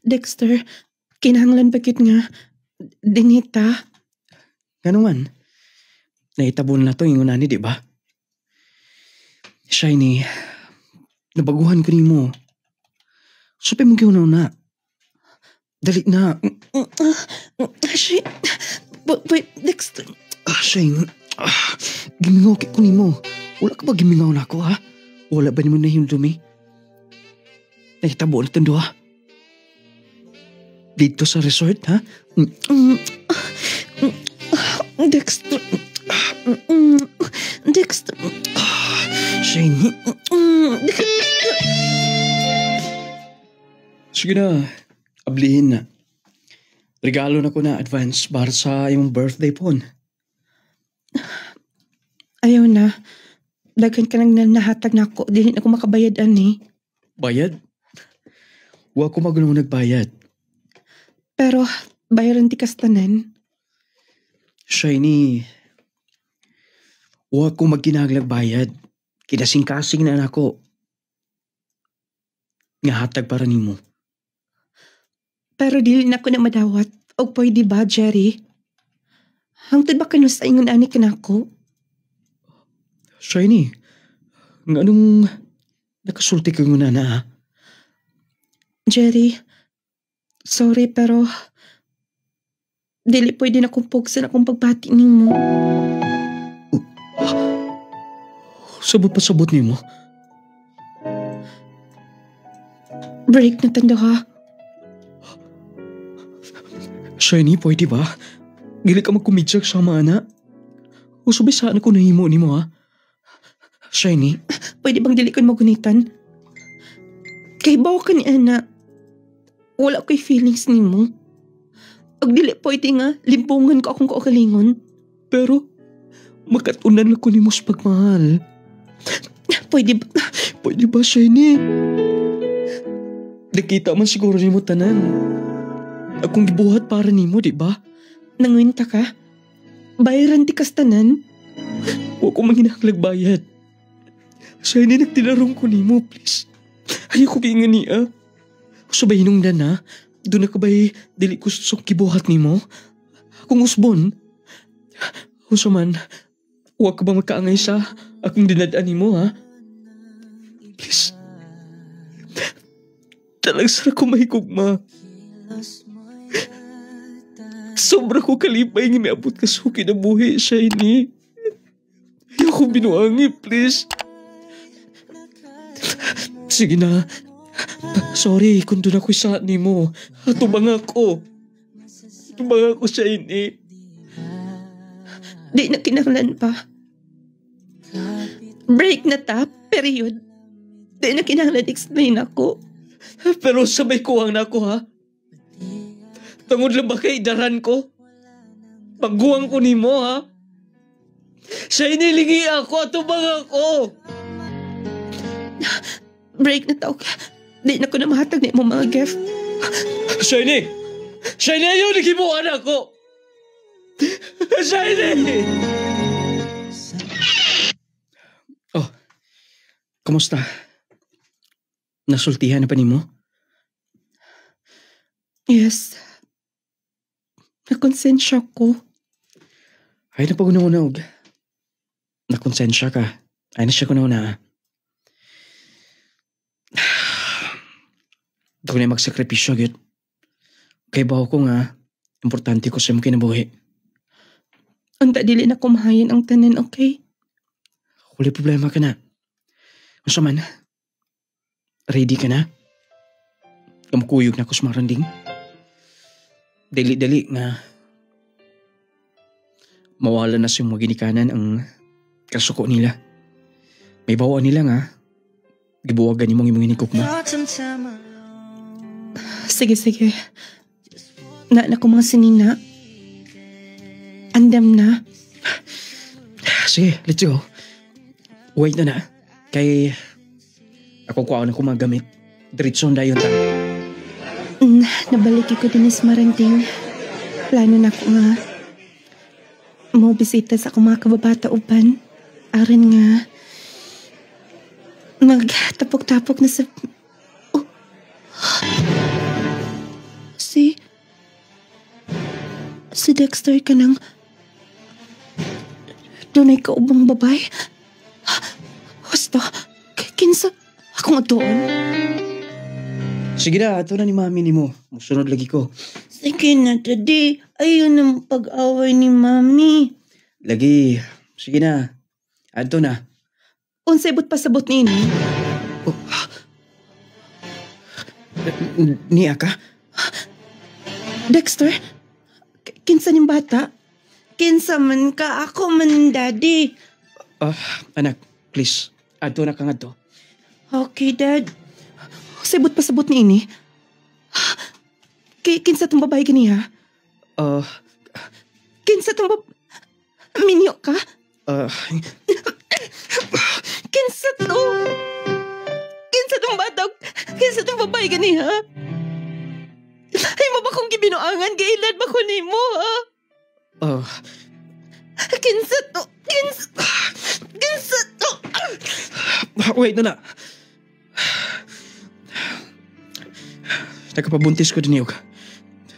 Dexter, kinahanglan bakit nga dinita? Ganuman. Naitabon na to yung unani, di ba? Shiny, nabaguhan ko ni mo. Sabi mo kiunaw na. Dali na. Shane, wait, Dexter. Shane, gimingaw ko ni mo. Wala ka ba gimingaw na ako, ha? Wala ba naman na yung dumi? Naitabon na tando, ha? Dito sa resort, ha? Dexter. Dexter. Shane. Sige na. Ablihin na. Regalo na ko na advance para sa iyong birthday po. Ayaw na. Daghan ka nang nahatag na ako. Dili na ako makabayad, ani. Bayad? Wa ko magunong nagbayad. Pero, bayaran ti kastanan. Shiny, wa ko magkinahanglang bayad. Kinasing-kasing na nako. Nga hatag para nimo. Pero dili na ko na madawat. O pwede ba, Jerry? Hangtod ba kanus sa ingon ani ka na ako? Shiny, nga anong nakasulti ka muna na, ha? Jerry, sorry pero dili pwede na kong pugsan akong pagbati nimo. Sabot ni mo? Break na tanda ka. Shiny, pwede ba? Gili ka magkumidsak sa mga anak? O sabisaan ako nahimo ni mo, ha? Shiny? Pwede bang dili ko magunitan? Kay bawa ka ni Ana. Wala ko'y feelings ni mo. Ag dili pwede nga, limpungan ko akong kaugalingon. Pero, makatunan ako ni mo sa pagmahal. Pwede ba? Pwede ba, Shiny? Nakita man siguro ni mo tanan. Akong gibuhat para ni mo, di ba? Nanguinta ka? Bayaran ti kastanan? Huwag ko manghinahanglag bayad. Shiny, nagtinarong ko ni mo, please. Ayaw ko kaingan niya. Sabay hinungdan na. Doon na ka ba'y dili ko susok kibuhat ni mo? Akong usbon. O man, huwag ka ba magkaangay sa akong dinadaan ni mo, ha? Please. Talang sarap ko mahigugma. Sobra ko kalipay ng miabot ka suki na buhi, Shiny. Ayaw ko binuangi, please. Sige na. Sorry kung doon ako isaat ni mo. Tubang ako. Shiny. Di na kinahanglan pa. Break na ta, period. Di na kinahanglan explain ako. Pero sabay kuwang na ako, ha? Tungod lang ba kay daran ko? Pagguwang ko ni mo, ha? Shiny, lingi ako. Tubang ako. Break na tao. Di na ko na mahatag na mo mga gift. Shiny! Shiny, ayaw nagibuan ako! Shiny! Oh, kumusta? Nasultihan na pa ni mo? Yes. Nakonsensya ko. Ay na pag-unaw-unaw. Nakonsensya ka. Ay na siya kunaw-una. Doon na magsakripisyo, agad. Kaya ba ako nga, importante ko sa mong kinabuhi. Ang dili na kumahayin ang tanan, okay? Wala problema ka na. Kung man, ready ka na? Kamakuyog na ako sa maranding. Dali-dali nga, mawala na sa mga ginikanan ang kasuko nila. May bawa nila nga, gibuwagan ni mong imong inikukma. Sige. Na ko mga sinina. Andam na. Sige, let's go. Wait na. Kay ako kuha na ko mga gamit. Diretson dayon ta. Nabalik ko din sa Maranting. Plano na ko nga mo bisita sa akong mga kababata uban. Aron nga magtapok-tapok na sa... Oh. Si Dexter ka nang dunay kaubang babay. Basta, kinsa akong atoon. Sige na, ato na ni mami ni mo. Musunod lagi ko. Sige na, Daddy. Ayaw ng pag-away ni Mami. Lagi. Sige na. Ato na. Unsay but pasabot ni ini? Oh. Niya ka? Dexter? Kinsa ning bata? Kinsa man ka? Ako man, Daddy. Anak, please. Ato na ka nga to. Okay, Dad. Unsay but pasabot ni ini? Kinsa tong babae gani ha? Kinsa tong Minyo ka? Kinsa to? Kinsa tong bata? Kinsa tong babae gani ha? Ay mo ba kong gibinuangan? Gailad ba ko nimo ha? Kinsa to? Kinsa to? Wait na. Nakapabuntis ko din yung.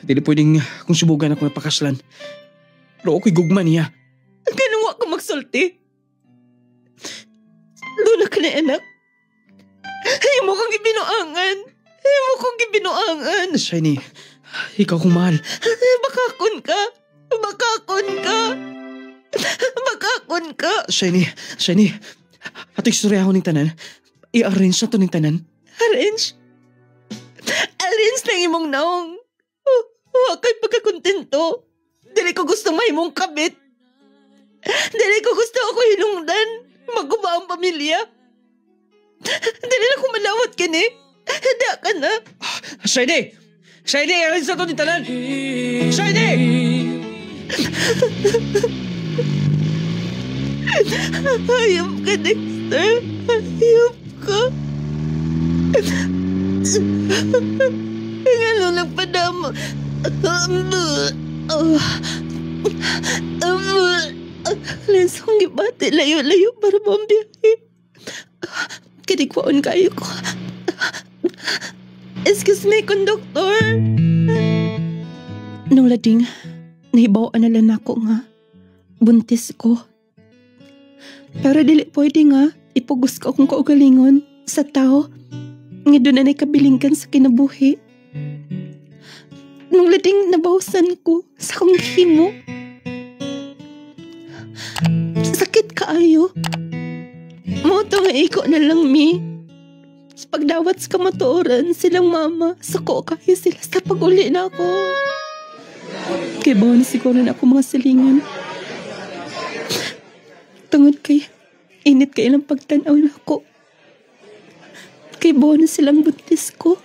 Dili pwedeng kung subugan ako ng pakaslan. Pero ako'y gugma niya. Ganun ako magsulti. Luna ka na anak. Ay mo kong gibinuangan. Shiny, ikaw kong mahal. Bakakon ka. Shiny, ato istorya ako ng tanan. I-arrange na to ng tanan. Arrange ng imong naong. Wakay pagkakontento. Dili ko gusto mahimong kabit. Dili ko gusto ako hinungdan. Maguba ang pamilya. Dili na ko malawat ka ni. Hada ka na. Shiny, arrange na to ng tanan. Shiny! Hayop ka, Dexter. Hayop ka. Ngano nagpadama. Lensong gibati. Layo-layo para mambiyahe. Kinikwaon kayo ko. Excuse me, conductor. Nung lading, nahibawaan na lang ako nga. Buntis ko. Pero dili pwede nga, ipugos ko akong kaugalingon sa tao. Nga doon na kabilingkan sa kinabuhi. Nung lading nabawasan ko sa akong himo. Sakit kaayo. Moto nga iko na lang mi. Sa pagdawat sa kamatuoran silang mama, sako kayo sila sa pag-uli na ako. Kaya bawa na siguro na ako mga silingan. Tungod kay init kay ilang pagtanaw na ako. Kay bawa na silang buntis ko.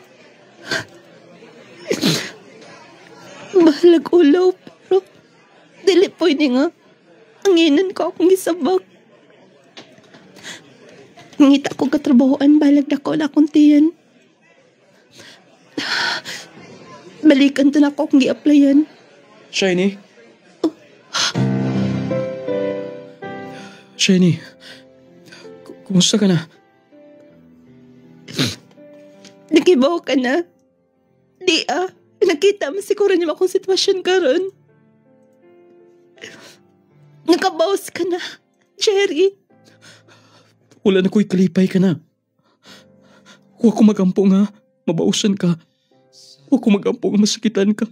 Bahalag ulaw pero dili pwede nga. Anginan ko akong isabak. Ngita ko katrabahoan balag na ko na akong tiyan. Balikan to na ako kung gi-applyan. Shiny? Shiny, kumusta ka na? Nakibaw ka na? Di nakita mo siguro niyo akong sitwasyon karon. Nakabawas ka na, Jerry. Wala na ko'y kalipay ka na. Huwag ko magampo nga, mabausan ka. Huwag ko magampo nga masakitan ka.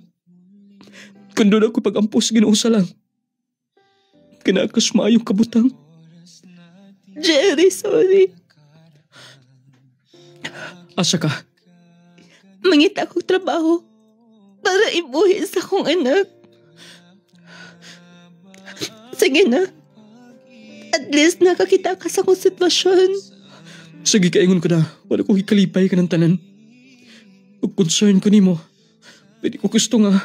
Kando na ko'y pagampos, ginuusa lang. Kinakas maayong kabutang. Jerry, sorry. Asa ka? Mangita akong trabaho para ibuhi sa akong anak. Sige na. At least nakakita ka sa akong sitwasyon. Sige, kaingon ko na. Wala ko ikalipay ka ng tanan. Pag concern ko ni mo, pwede ko gusto nga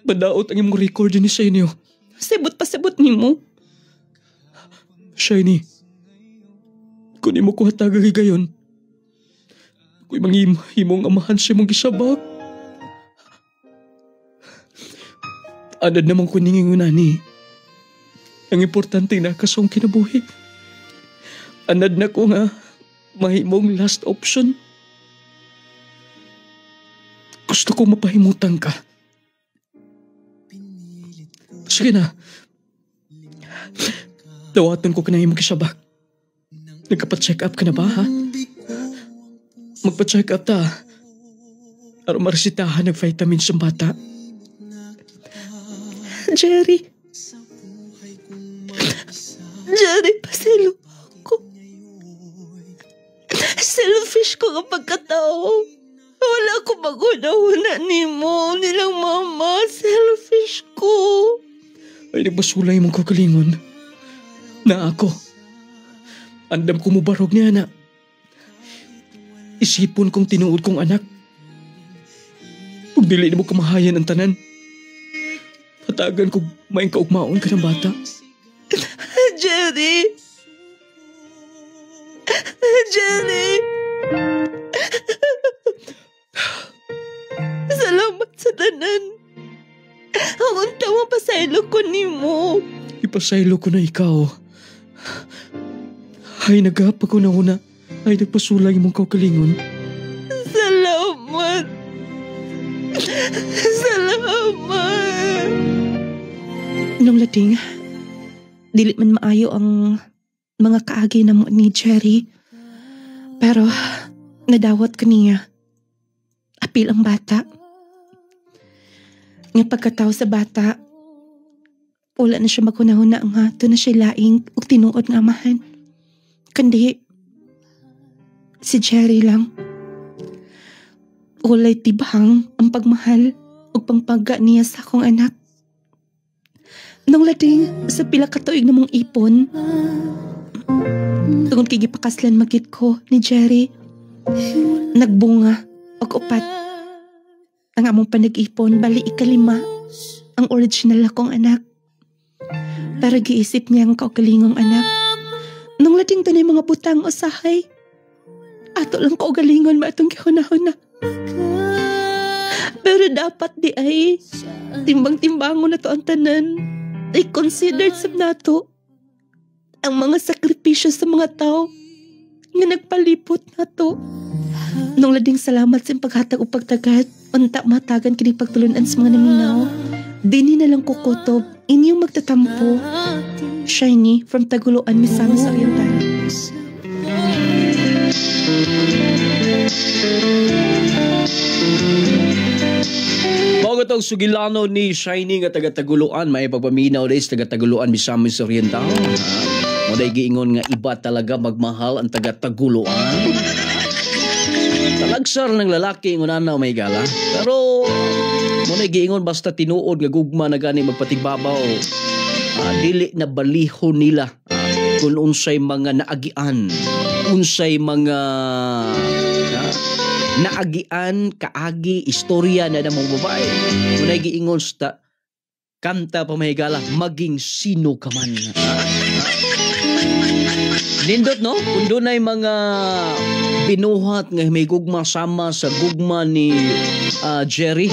badaot ang imong record ni sa inyo. Sabot ni mo. Shiny, kung di mo ko hatagagi gayon, Ako'y manghimong amahan siya mong gisabak. Anad naman ko ningingunan ni. Ang importante na kasong kinabuhi. Anad na ko nga mahimong last option. Gusto ko mapahimutan ka. Sige na. Dawatan ko ka na yung mag-isabak. Nagpa-check up ka na ba, ha? Magpa-check up ta. Para maresitahan ng vitamins ng bata. Jerry, paselo ko. Selfish ko kapag katao. Wala ko maguna-una ni mo, nilang mama. Selfish ko. Ay, nagbasulay mong kagalingon. Na ako. Andam ko mo barog niya na. Isipon kong tinuod kong anak. Pag dili na mo kamahayan ang tanan. Patagan ko maing kaugmaon ka ng bata. Jerry! Salamat sa tanan. Ang tawa pasaylo ko ni mo. Ipasaylo ko na ikaw. Ay, nagapa ko na una. Ay, nagpasulay mong kaugalingon. Salamat. Nung lading, dili man maayo ang mga kaagi na mo ni Jerry. Pero, nadawat ko niya. Apil ang bata. Nga pagkatao sa bata, wala na siya magunahuna nga doon na siya laing o tinuod nga amahan. Kundi, si Jerry lang. Walay tibahang ang pagmahal o pangpagga niya sa akong anak. Nung lading sa pila katuig na mong ipon, tungod kay gipakaslan magit ko ni Jerry, nagbunga og upat. Ang among panag-ipon, bali ikalima, ang original akong anak. Pero giisip niya ang kaugalingong anak. Nung lading tanay mga butang usahay, ato lang kaugalingon maatong gihuna-huna. Pero dapat di ay timbang-timbangon na to ang tanan. Ay considered sab nato ang mga sakripisyo sa mga tao nga nagpalipot nato. Nung lading salamat sa paghatag o pagtagad, unta matagan kini pagtulunan sa mga naminaw. Dini na lang kukutob, inyong magtatampo. Shiny from Taguluan, Misamis Oriental. Bago itong sugilano ni Shiny nga taga-Taguluan, may pagpaminaw dahil sa taga-Taguluan, Misamis Oriental. Muday giingon nga iba talaga magmahal ang taga-Taguluan. Talagsar ng lalaki ingon na may gala. Pero muday giingon basta tinuod nga gugma na gani magpatigbabaw. Dili na baliho nila kung unsay mga naagian, unsay mga naagian, kaagi, istorya na namang babae. Munay giingon sa kanta pamahigala, maging sino ka man. Nindot no? Kung doon ay mga binuhat nga may gugma sama sa gugma ni Jerry.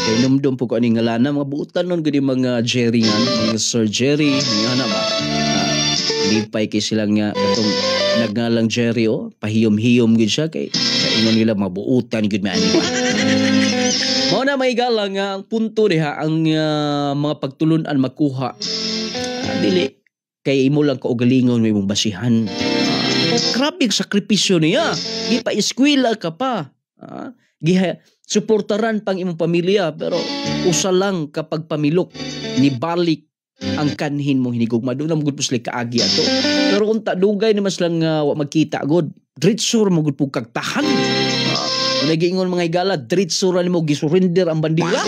Kaya numdum po ko aning ngalana, mga buutan nun gani mga Jerry nga, mga Sir Jerry, nga na ba? Lipay kay silang nga, itong nagngalang Jerry, pahiyom-hiyom gud siya, kay ingon nila mabuutan gud maani ba. Mao na may gala nga ang punto diha ang mga pagtulunan makuha. Dili kay imo lang kaugalingon may mong basihan. Grabe ang sakripisyo niya. Di pa eskwela ka pa. Suportaran pang imong pamilya pero usa lang kapag pamilok ni balik ang kanhin mong hinigugma. Doon na magud pusli kaagi ato. Pero kung dugay na mas lang magkita agod, dritsur mo gud pug kagtahan. Nagiingon mga igala, dritsur mo gisurrender ang bandila.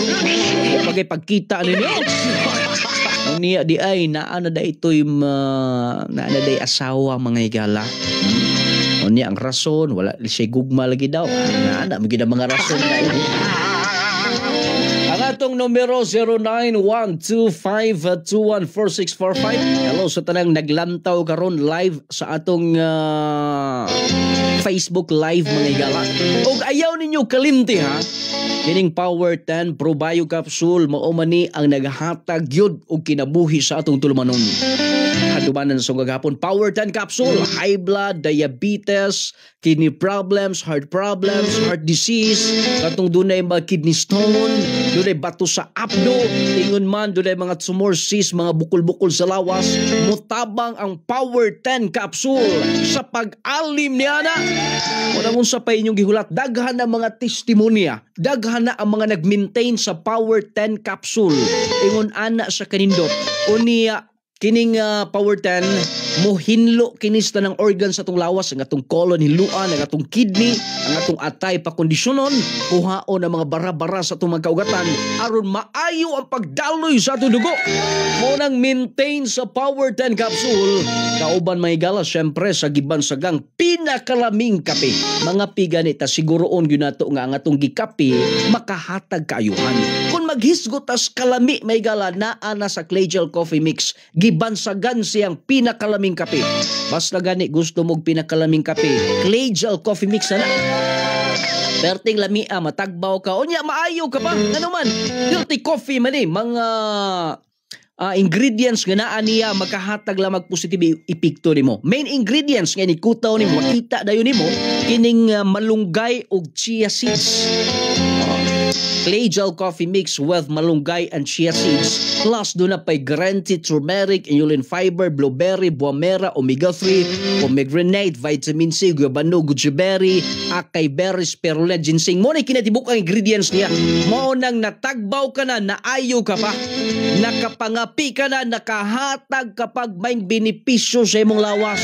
Pagay pagkita ninyo. Ang niya di ay naana da ito'y naana da asawa mga igala. O niya ang rason, wala siya gugma lagi daw. Naana, magiging mga rason na ini. Ang atong numero 0912521465. Hello sa tanang naglantaw karon live sa atong Facebook Live mga higala. Og ayaw ninyo kalimti ha. Kining Power 10 Pro Bio Capsule mao man ni ang naghatag gyud og kinabuhi sa atong tulumanon. Hadumanan sa gagapon Power 10 Capsule, high blood, diabetes, kidney problems, heart disease, katong dunay mga kidney stone, dunay bato sa apdo, ingon man dunay mga tumor cyst, mga bukol-bukol sa lawas, mutabang ang Power 10 Capsule sa pag-alim niya na. Unang sa pa inyong gihulat, daghan na mga testimonya, daghan na ang mga nag-maintain sa Power 10 Capsule. Ingon ana sa kanindot, unya kining Power 10 mo hinlo kinis ng organ sa atong lawas, ang atong colon hiluan, ang atong kidney, ang atong atay pakondisyonon, kuhaon ang mga bara-bara sa atong mga kaugatan aron maayo ang pagdaloy sa atong dugo. Mo nang maintain sa Power 10 Capsule kauban may gala syempre sa gibansagang pinakalaming kape. Mga piganita siguroon gyud nato nga ang atong gikape makahatag kaayuhan. Kung maghisgot as kalami may gala naa na sa Claygel Coffee Mix, gibansagan siyang pinakalaming kape. Basta gani gusto mong pinakalaming kape, Claygel Coffee Mix na. Perting lamia matagbaw ka, onya maayo ka pa. Ano man, healthy coffee man mga ingredients nga naa niya makahatag lang mag-positive epekto nimo. Main ingredients nga nikutaw nimo makita dayon nimo kining malunggay ug chia seeds. Claygel Coffee Mix with malunggay and chia seeds. Plus doon na pa'y guaranteed turmeric, inulin fiber, blueberry, buamera, omega-3, pomegranate, vitamin C, guabano, goji berry, acai berry, spirulina, ginseng. Mo na kinatibuk ang ingredients niya. Mo nang natagbaw ka na, naayo ka pa, nakapangapi ka na, nakahatag kapag may benepisyo sa imong lawas.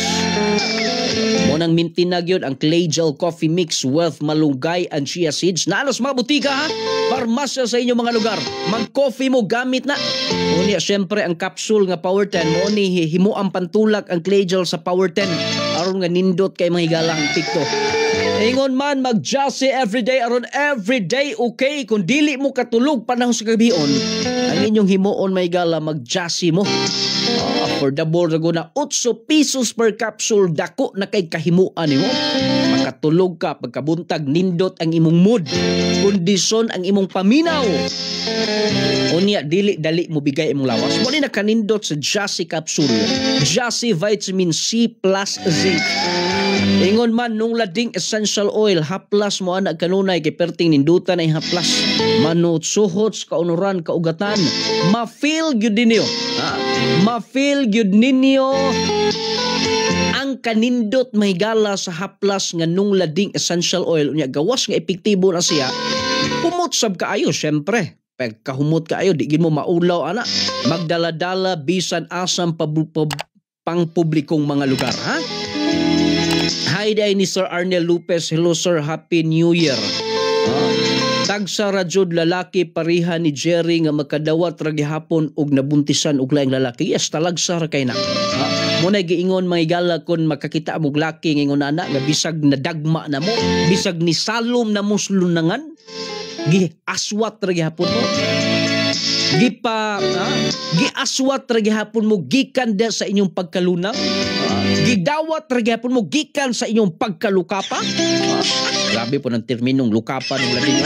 Mo nang mintinag yun ang Claygel Coffee Mix with malunggay and chia seeds. Naalas mga butika ha, parmasya sa inyong mga lugar. Mag-coffee mo gamit na. Unya syempre ang capsule nga Power 10 mo ni himo ang pantulak ang Claygel sa Power 10 aron nga nindot kay mga higalang TikTok. Ingon man mag-jassy everyday aron everyday okay kung dili mo katulog panahon sa gabion ang inyong himuon may gala mag-jassy mo. Affordable na guna 8 pesos per capsule, dako na kay kahimuan nimo. Makatulog ka pagkabuntag, nindot ang imong mood, kondisyon ang imong paminaw. Unya dili dali mo bigay imong lawas. Mo ni nakanindot sa Jassy capsule, Jassy vitamin C plus zinc. Ingon man nung lading essential oil, haplas mo ana kanunay kay perting nindutan ay haplas. Manot suhots kaunuran kaugatan, ma-feel gyud ninyo. Ma-feel gyud ninyo ang kanindot may gala sa haplas nga nung lading essential oil. Unya gawas nga epektibo na siya. Humot sab kaayo syempre. Pagkahumot kaayo di gid mo maulaw ana. Magdala-dala bisan asam pang publikong mga lugar ha. Hi day ni Sir Arnel Lopez. Hello sir, Happy New Year. Tagsa radyod lalaki pariha ni Jerry nga makadawat ra gihapon og nabuntisan og laing lalaki. Yes, talagsa ra kay na. Muna giingon mga igala kon makakita mo laki ngingon ana nga bisag nadagma na mo, bisag ni salom na mo slunangan. Giaswat ra gihapon mo. Giaswat ra gihapon mo gikan sa inyong pagkalunang. Gidawat ra gihapon mo gikan sa inyong pagkalukapa. Grabe po ng terminong lukapa ng lading.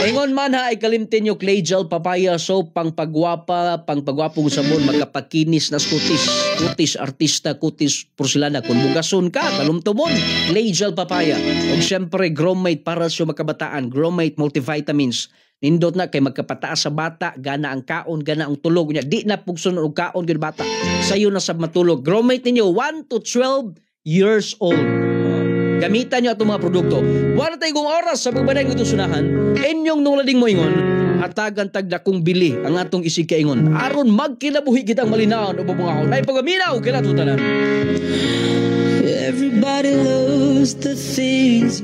Ingon man ha, ay kalimtin nyo Claygel papaya soap pang pagwapong sabon, magkapakinis na kutis artista, kutis porcelana. Kung bugason ka, kalumtumon, Claygel papaya. O siyempre, Gromate para sa makabataan, Gromate multivitamins. Nindot na kay magkapataas sa bata, gana ang kaon, gana ang tulog niya. Di na pugsun og kaon gyud bata. Sayo na sa matulog. Gromate ninyo 1 to 12 years old. Gamitan nyo itong mga produkto. Wala tayong oras sa pagbanay ng sunahan. Inyong nung lading mo ingon, hatagan tagda kong bili ang atong isig kaingon. Aron magkinabuhi kitang malinaon o babungahon. Ay pagaminaw, kinatutanan. Everybody loves the things